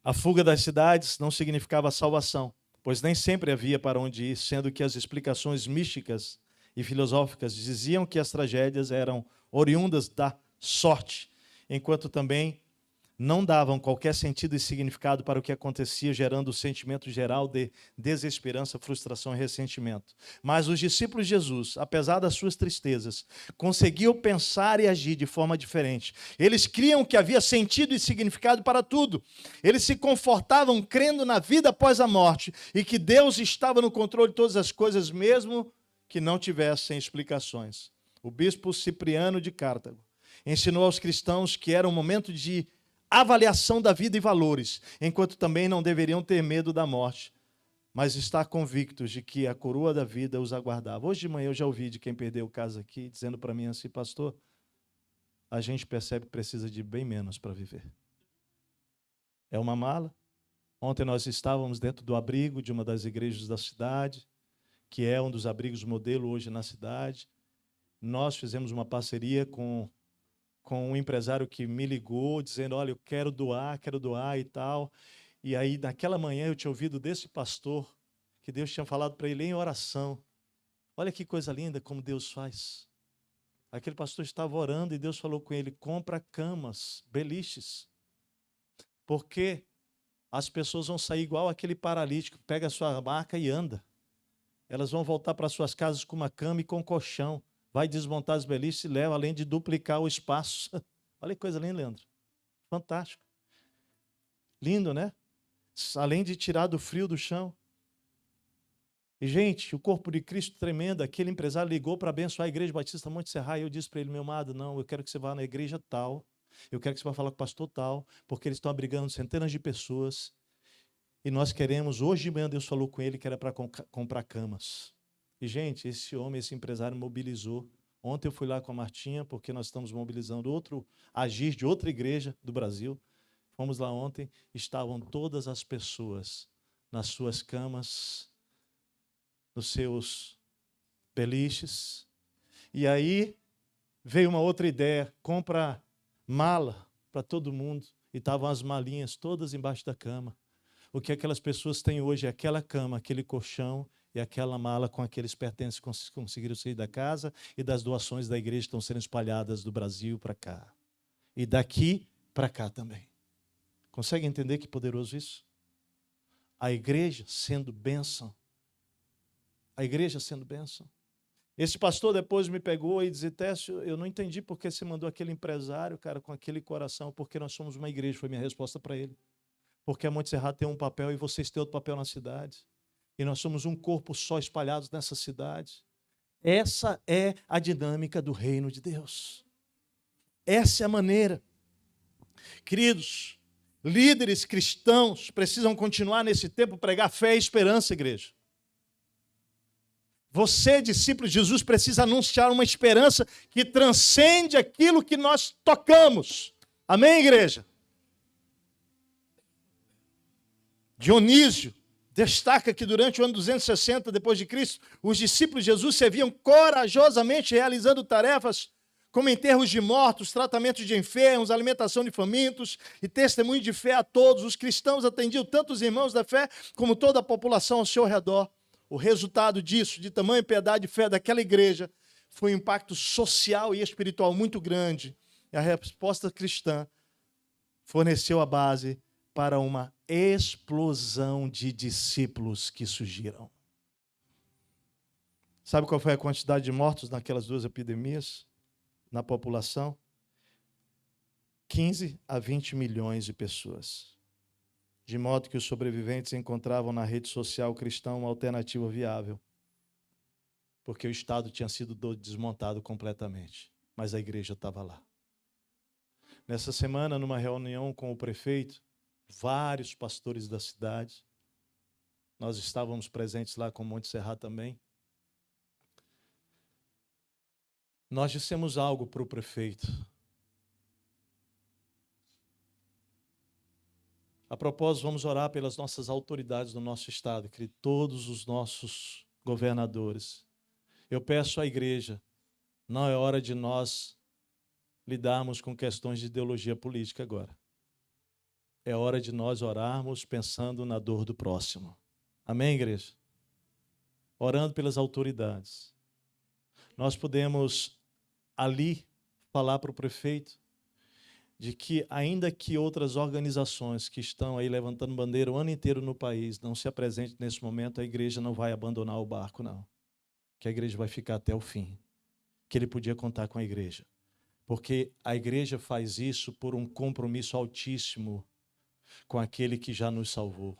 A fuga das cidades não significava salvação, pois nem sempre havia para onde ir, sendo que as explicações místicas e filosóficas diziam que as tragédias eram oriundas da sorte, enquanto também não davam qualquer sentido e significado para o que acontecia, gerando o sentimento geral de desesperança, frustração e ressentimento. Mas os discípulos de Jesus, apesar das suas tristezas, conseguiam pensar e agir de forma diferente. Eles criam que havia sentido e significado para tudo. Eles se confortavam crendo na vida após a morte e que Deus estava no controle de todas as coisas, mesmo que não tivessem explicações. O bispo Cipriano de Cartago ensinou aos cristãos que era um momento de avaliação da vida e valores, enquanto também não deveriam ter medo da morte, mas estar convictos de que a coroa da vida os aguardava. Hoje de manhã eu já ouvi de quem perdeu casa aqui, dizendo para mim assim, pastor, a gente percebe que precisa de bem menos para viver. É uma mala. Ontem nós estávamos dentro do abrigo de uma das igrejas da cidade, que é um dos abrigos modelo hoje na cidade. Nós fizemos uma parceria com um empresário que me ligou, dizendo, olha, eu quero doar e tal. E aí, naquela manhã, eu tinha ouvido desse pastor, que Deus tinha falado para ele em oração. Olha que coisa linda como Deus faz. Aquele pastor estava orando e Deus falou com ele, compra camas, beliches. Porque as pessoas vão sair igual aquele paralítico, pega a sua maca e anda. Elas vão voltar para suas casas com uma cama e com um colchão. Vai desmontar as beliches e leva, além de duplicar o espaço. Olha que coisa linda, Leandro. Fantástico. Lindo, né? Além de tirar do frio do chão. E, gente, o corpo de Cristo tremendo, aquele empresário ligou para abençoar a Igreja Batista Monte Serra, e eu disse para ele, meu amado, não, eu quero que você vá na igreja tal, eu quero que você vá falar com o pastor tal, porque eles estão abrigando centenas de pessoas, e nós queremos, hoje de manhã Deus falou com ele que era para comprar camas. E, gente, esse homem, esse empresário mobilizou. Ontem eu fui lá com a Martinha, porque nós estamos mobilizando outro agir de outra igreja do Brasil. Fomos lá ontem, estavam todas as pessoas nas suas camas, nos seus beliches. E aí veio uma outra ideia, compra mala para todo mundo. E estavam as malinhas todas embaixo da cama. O que aquelas pessoas têm hoje é aquela cama, aquele colchão e aquela mala com aqueles pertences que conseguiram sair da casa e das doações da igreja que estão sendo espalhadas do Brasil para cá. E daqui para cá também. Consegue entender que poderoso isso? A igreja sendo bênção. A igreja sendo bênção. Esse pastor depois me pegou e disse, Técio, eu não entendi porque você mandou aquele empresário, cara, com aquele coração, porque nós somos uma igreja, foi minha resposta para ele. Porque a Monte Serra tem um papel e vocês têm outro papel na cidade. E nós somos um corpo só espalhados nessa cidade. Essa é a dinâmica do reino de Deus. Essa é a maneira. Queridos, líderes cristãos precisam continuar nesse tempo pregar fé e esperança, igreja. Você, discípulo de Jesus, precisa anunciar uma esperança que transcende aquilo que nós tocamos. Amém, igreja? Dionísio destaca que durante o ano 260 depois de Cristo, os discípulos de Jesus serviam corajosamente realizando tarefas como enterros de mortos, tratamentos de enfermos, alimentação de famintos e testemunho de fé a todos. Os cristãos atendiam tanto os irmãos da fé como toda a população ao seu redor. O resultado disso, de tamanha piedade e fé daquela igreja, foi um impacto social e espiritual muito grande. E a resposta cristã forneceu a base para uma explosão de discípulos que surgiram. Sabe qual foi a quantidade de mortos naquelas duas epidemias na população? 15 a 20 milhões de pessoas. De modo que os sobreviventes encontravam na rede social cristã uma alternativa viável. Porque o Estado tinha sido desmontado completamente. Mas a igreja estava lá. Nessa semana, numa reunião com o prefeito, vários pastores da cidade, nós estávamos presentes lá com o Monte Serra também. Nós dissemos algo para o prefeito. A propósito, vamos orar pelas nossas autoridades do nosso estado, querido, todos os nossos governadores. Eu peço à igreja, não é hora de nós lidarmos com questões de ideologia política agora. É hora de nós orarmos pensando na dor do próximo. Amém, igreja? Orando pelas autoridades. Nós podemos ali falar para o prefeito de que, ainda que outras organizações que estão aí levantando bandeira o ano inteiro no país não se apresentem nesse momento, a igreja não vai abandonar o barco, não. Que a igreja vai ficar até o fim. Que ele podia contar com a igreja. Porque a igreja faz isso por um compromisso altíssimo com aquele que já nos salvou.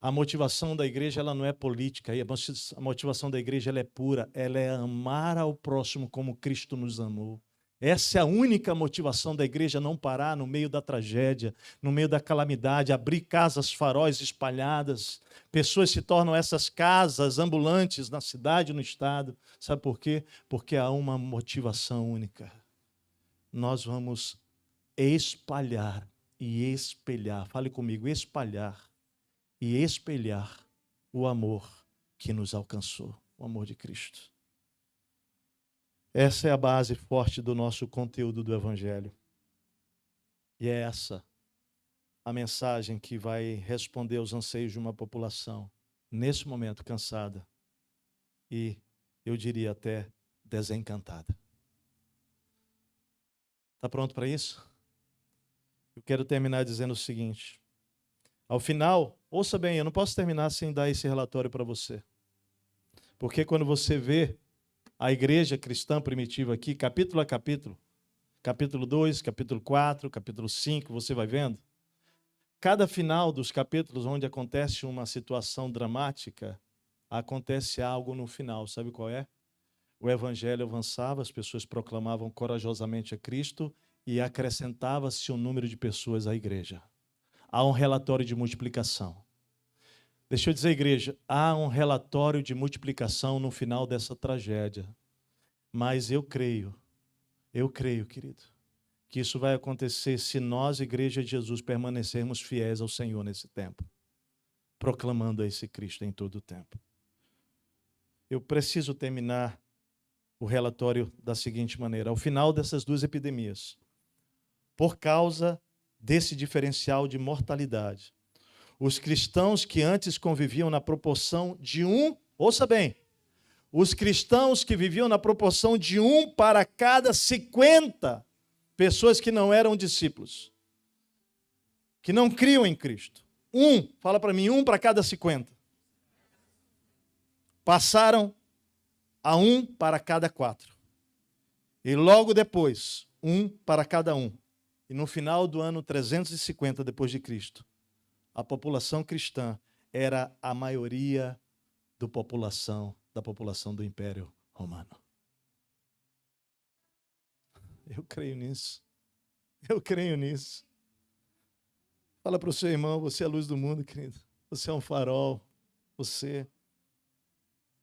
A motivação da igreja, ela não é política, a motivação da igreja, ela é pura, ela é amar ao próximo como Cristo nos amou. Essa é a única motivação da igreja, não parar no meio da tragédia, no meio da calamidade, abrir casas faróis espalhadas. Pessoas se tornam essas casas ambulantes na cidade e no estado. Sabe por quê? Porque há uma motivação única. Nós vamos espalhar e espelhar, fale comigo, espalhar e espelhar o amor que nos alcançou, o amor de Cristo. Essa é a base forte do nosso conteúdo do Evangelho. E é essa a mensagem que vai responder aos anseios de uma população, nesse momento, cansada e, eu diria até, desencantada. Está pronto para isso? Eu quero terminar dizendo o seguinte. Ao final, ouça bem, eu não posso terminar sem dar esse relatório para você. Porque quando você vê a igreja cristã primitiva aqui, capítulo a capítulo, capítulo 2, capítulo 4, capítulo 5, você vai vendo? Cada final dos capítulos onde acontece uma situação dramática, acontece algo no final. Sabe qual é? O evangelho avançava, as pessoas proclamavam corajosamente a Cristo e acrescentava-se um número de pessoas à igreja. Há um relatório de multiplicação. Deixa eu dizer, igreja, há um relatório de multiplicação no final dessa tragédia. Mas eu creio, querido, que isso vai acontecer se nós, Igreja de Jesus, permanecermos fiéis ao Senhor nesse tempo, proclamando a esse Cristo em todo o tempo. Eu preciso terminar o relatório da seguinte maneira. Ao final dessas duas epidemias, por causa desse diferencial de mortalidade, os cristãos que antes conviviam na proporção de ouça bem, os cristãos que viviam na proporção de 1 para cada 50 pessoas que não eram discípulos, que não criam em Cristo. Fala para mim, 1 para cada 50. Passaram a 1 para cada 4. E logo depois, 1 para cada 1. E no final do ano 350 depois de Cristo, a população cristã era a maioria da população do Império Romano. Eu creio nisso. Eu creio nisso. Fala para o seu irmão, você é a luz do mundo, querido. Você é um farol. Você.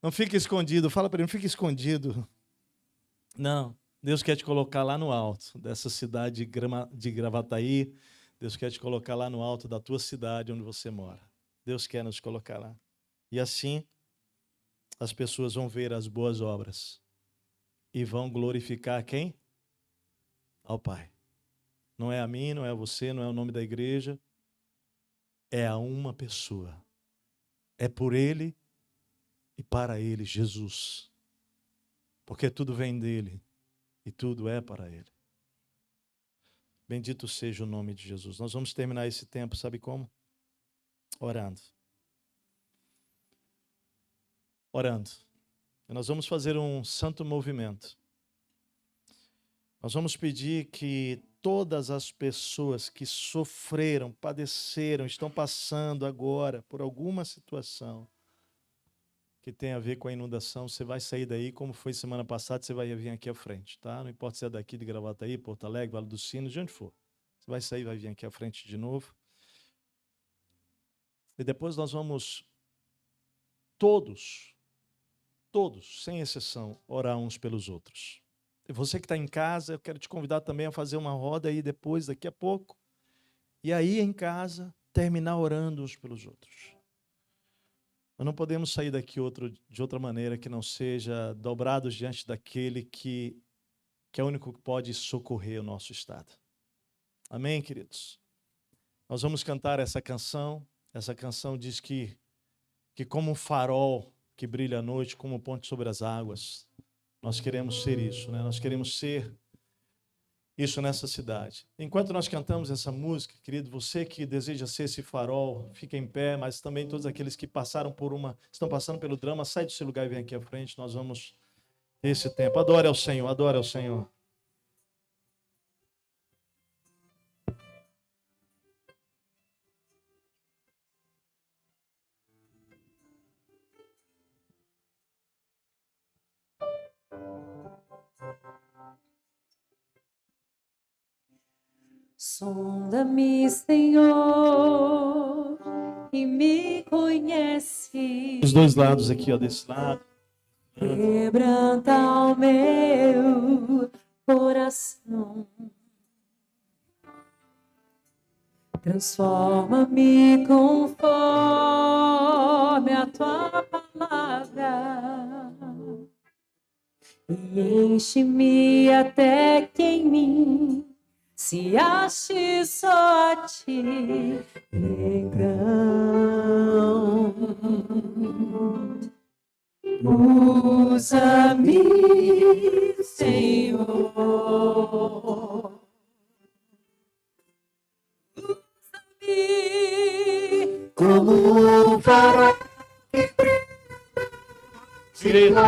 Não fique escondido. Fala para ele, não fique escondido. Não. Deus quer te colocar lá no alto dessa cidade de Gravataí. Deus quer te colocar lá no alto da tua cidade onde você mora. Deus quer nos colocar lá. E assim, as pessoas vão ver as boas obras e vão glorificar quem? Ao Pai. Não é a mim, não é a você, não é o nome da igreja. É a uma pessoa. É por Ele e para Ele, Jesus. Porque tudo vem dEle e tudo é para Ele. Bendito seja o nome de Jesus. Nós vamos terminar esse tempo, sabe como? Orando. Orando. E nós vamos fazer um santo movimento. Nós vamos pedir que todas as pessoas que sofreram, padeceram, estão passando agora por alguma situação que tem a ver com a inundação, você vai sair daí, como foi semana passada, você vai vir aqui à frente, tá? Não importa se é daqui de Gravataí, Porto Alegre, Vale dos Sinos, de onde for. Você vai sair, vai vir aqui à frente de novo. E depois nós vamos todos, sem exceção, orar uns pelos outros. E você que está em casa, eu quero te convidar também a fazer uma roda aí depois, daqui a pouco. E aí em casa, terminar orando uns pelos outros. Nós não podemos sair daqui de outra maneira que não seja dobrados diante daquele que é o único que pode socorrer o nosso estado. Amém, queridos? Nós vamos cantar essa canção. Essa canção diz que como um farol que brilha à noite, como um ponte sobre as águas, nós queremos ser isso, né? Nós queremos ser isso nessa cidade. Enquanto nós cantamos essa música, querido, você que deseja ser esse farol, fica em pé, mas também todos aqueles que estão passando pelo drama, sai do seu lugar e vem aqui à frente, nós vamos ter esse tempo. Adore ao Senhor, adore ao Senhor. Sonda-me, Senhor, e me conhece. Os dois lados aqui, ó, desse lado. Quebranta o meu coração. Transforma-me conforme a tua palavra. E enche-me até que em mim se ache só a ti, então usa-me, Senhor, usa-me como um farol que brilha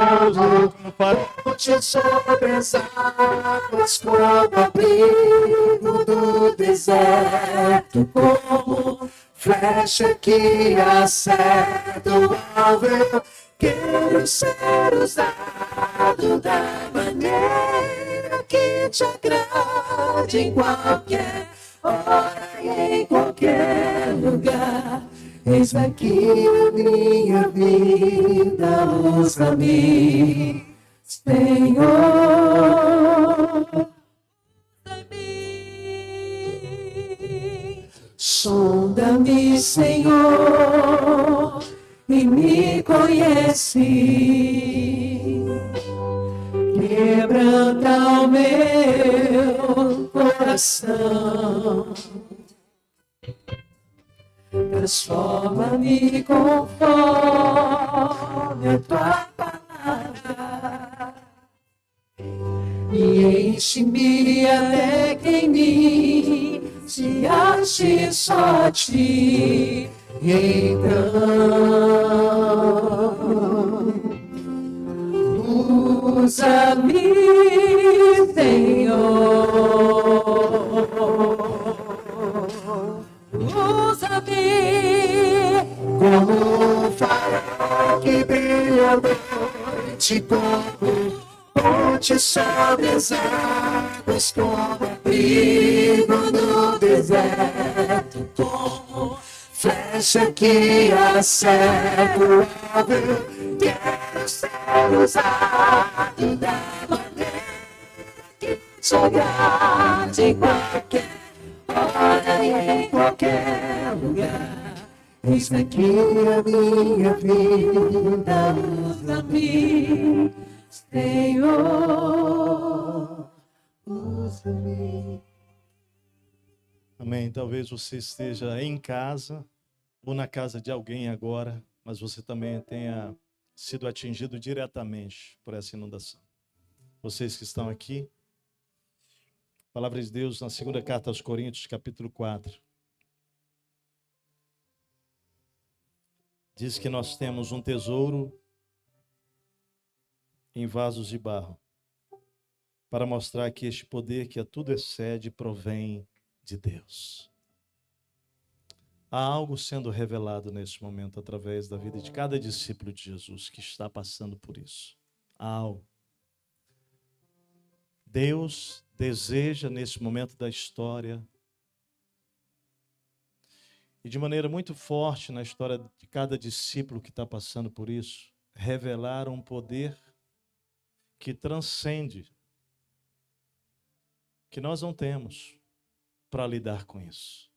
sobre as águas, como abrigo do deserto, como flecha que acerta o alvo. Eu quero ser usado da maneira que te agrade, em qualquer hora e em qualquer lugar. Eis aqui a minha vida, usa-me, Senhor. Sonda-me, Senhor, e me conhece. Quebranta o meu coração. Transforma-me conforme a tua palavra. E enche-me até que em mim se ache só a ti. Então, usa-me, Senhor. Usa-me como um farol que brilha à noite, como ponte sobre as águas, como abrigo no deserto, como flecha que acerta o alvo. Eu quero ser usado da maneira que te agrade, em qualquer hora e em qualquer lugar. Eis aqui a minha vida, usa-me, Senhor, usa-me. Amém. Talvez você esteja em casa ou na casa de alguém agora, mas você também tenha sido atingido diretamente por essa inundação. Vocês que estão aqui, a palavra de Deus na segunda carta aos Coríntios, capítulo 4. Diz que nós temos um tesouro em vasos de barro, para mostrar que este poder que a tudo excede provém de Deus. Há algo sendo revelado neste momento através da vida de cada discípulo de Jesus que está passando por isso. Há algo. Deus deseja nesse momento da história e de maneira muito forte na história de cada discípulo que está passando por isso, revelar um poder que transcende, que nós não temos para lidar com isso.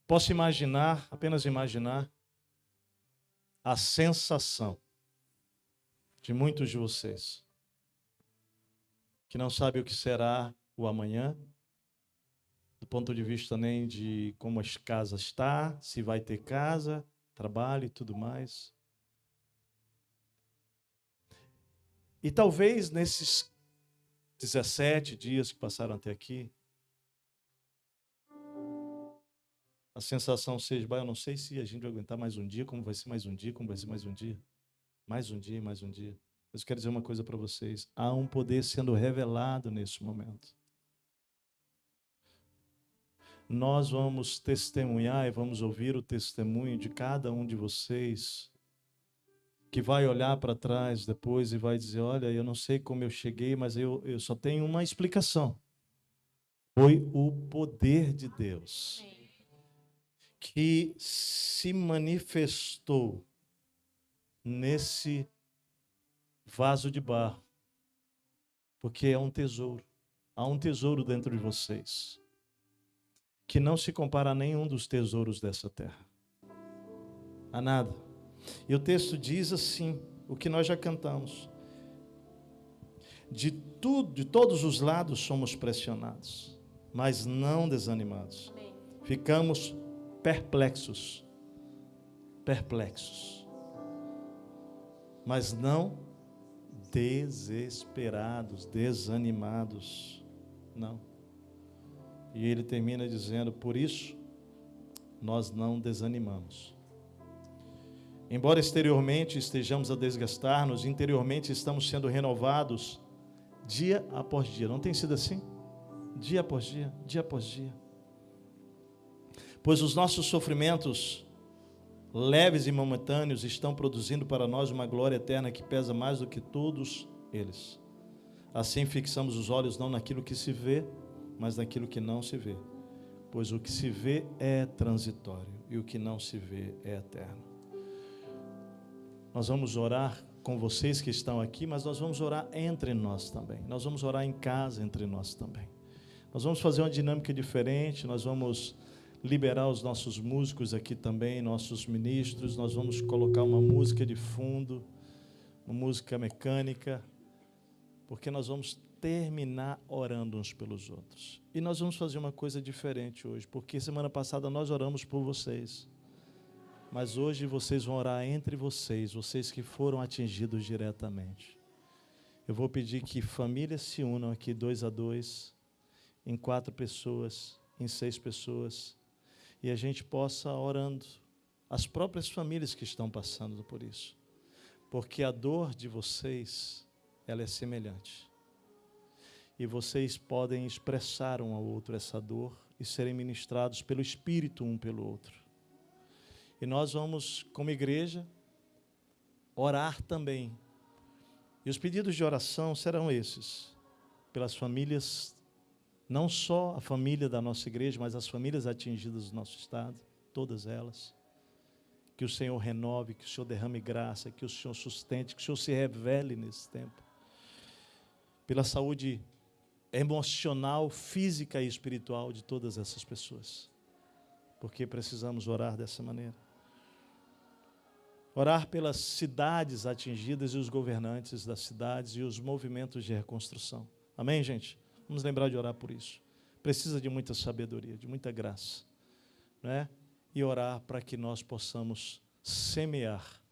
Posso imaginar, apenas imaginar, a sensação de muitos de vocês que não sabem o que será o amanhã, do ponto de vista nem de como as casas estão, se vai ter casa, trabalho e tudo mais. E talvez nesses 17 dias que passaram até aqui, a sensação seja, eu não sei se a gente vai aguentar mais um dia, como vai ser mais um dia, como vai ser mais um dia. Mais um dia e mais um dia. Mas eu quero dizer uma coisa para vocês. Há um poder sendo revelado nesse momento. Nós vamos testemunhar e vamos ouvir o testemunho de cada um de vocês que vai olhar para trás depois e vai dizer, olha, eu não sei como eu cheguei, mas eu só tenho uma explicação. Foi o poder de Deus que se manifestou nesse vaso de barro, porque é um tesouro. Há um tesouro dentro de vocês que não se compara a nenhum dos tesouros dessa terra. A nada. E o texto diz assim, o que nós já cantamos. De todos os lados somos pressionados, mas não desanimados. Ficamos perplexos, mas não desesperados, desanimados, não. E ele termina dizendo, por isso, nós não desanimamos. Embora exteriormente estejamos a desgastar-nos, interiormente estamos sendo renovados dia após dia. Não tem sido assim? Dia após dia, dia após dia. Pois os nossos sofrimentos, leves e momentâneos, estão produzindo para nós uma glória eterna que pesa mais do que todos eles. Assim fixamos os olhos não naquilo que se vê, mas naquilo que não se vê. Pois o que se vê é transitório e o que não se vê é eterno. Nós vamos orar com vocês que estão aqui, mas nós vamos orar entre nós também. Nós vamos orar em casa entre nós também. Nós vamos fazer uma dinâmica diferente, nós vamos liberar os nossos músicos aqui também, nossos ministros, nós vamos colocar uma música de fundo, uma música mecânica, porque nós vamos terminar orando uns pelos outros. E nós vamos fazer uma coisa diferente hoje, porque semana passada nós oramos por vocês, mas hoje vocês vão orar entre vocês, vocês que foram atingidos diretamente. Eu vou pedir que famílias se unam aqui 2 a 2, em 4 pessoas, em 6 pessoas, e a gente possa orando as próprias famílias que estão passando por isso, porque a dor de vocês, ela é semelhante, e vocês podem expressar um ao outro essa dor e serem ministrados pelo Espírito um pelo outro. E nós vamos, como igreja, orar também. E os pedidos de oração serão esses, pelas famílias, não só a família da nossa igreja, mas as famílias atingidas do nosso estado, todas elas. Que o Senhor renove, que o Senhor derrame graça, que o Senhor sustente, que o Senhor se revele nesse tempo. Pela saúde emocional, física e espiritual de todas essas pessoas. Porque precisamos orar dessa maneira. Orar pelas cidades atingidas e os governantes das cidades e os movimentos de reconstrução. Amém, gente? Vamos lembrar de orar por isso. Precisa de muita sabedoria, de muita graça, né? E orar para que nós possamos semear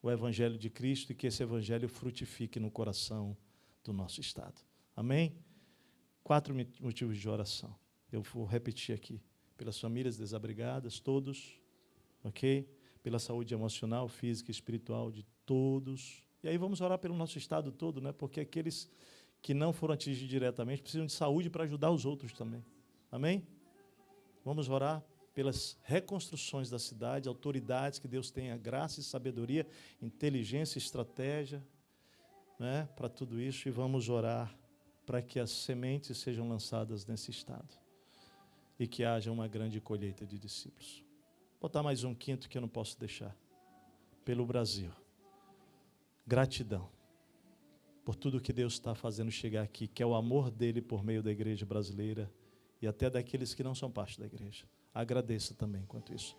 o Evangelho de Cristo e que esse Evangelho frutifique no coração do nosso estado. Amém? 4 motivos de oração. Eu vou repetir aqui. Pelas famílias desabrigadas, todos, ok? Pela saúde emocional, física e espiritual de todos. E aí vamos orar pelo nosso estado todo, né? Porque aqueles que não foram atingidos diretamente precisam de saúde para ajudar os outros também. Amém? Vamos orar pelas reconstruções da cidade, autoridades, que Deus tenha graça e sabedoria, inteligência e estratégia, né, para tudo isso, e vamos orar para que as sementes sejam lançadas nesse estado e que haja uma grande colheita de discípulos. Vou botar mais um quinto que eu não posso deixar. Pelo Brasil. Gratidão por tudo que Deus está fazendo chegar aqui, que é o amor dele por meio da igreja brasileira e até daqueles que não são parte da igreja. Agradeça também quanto isso.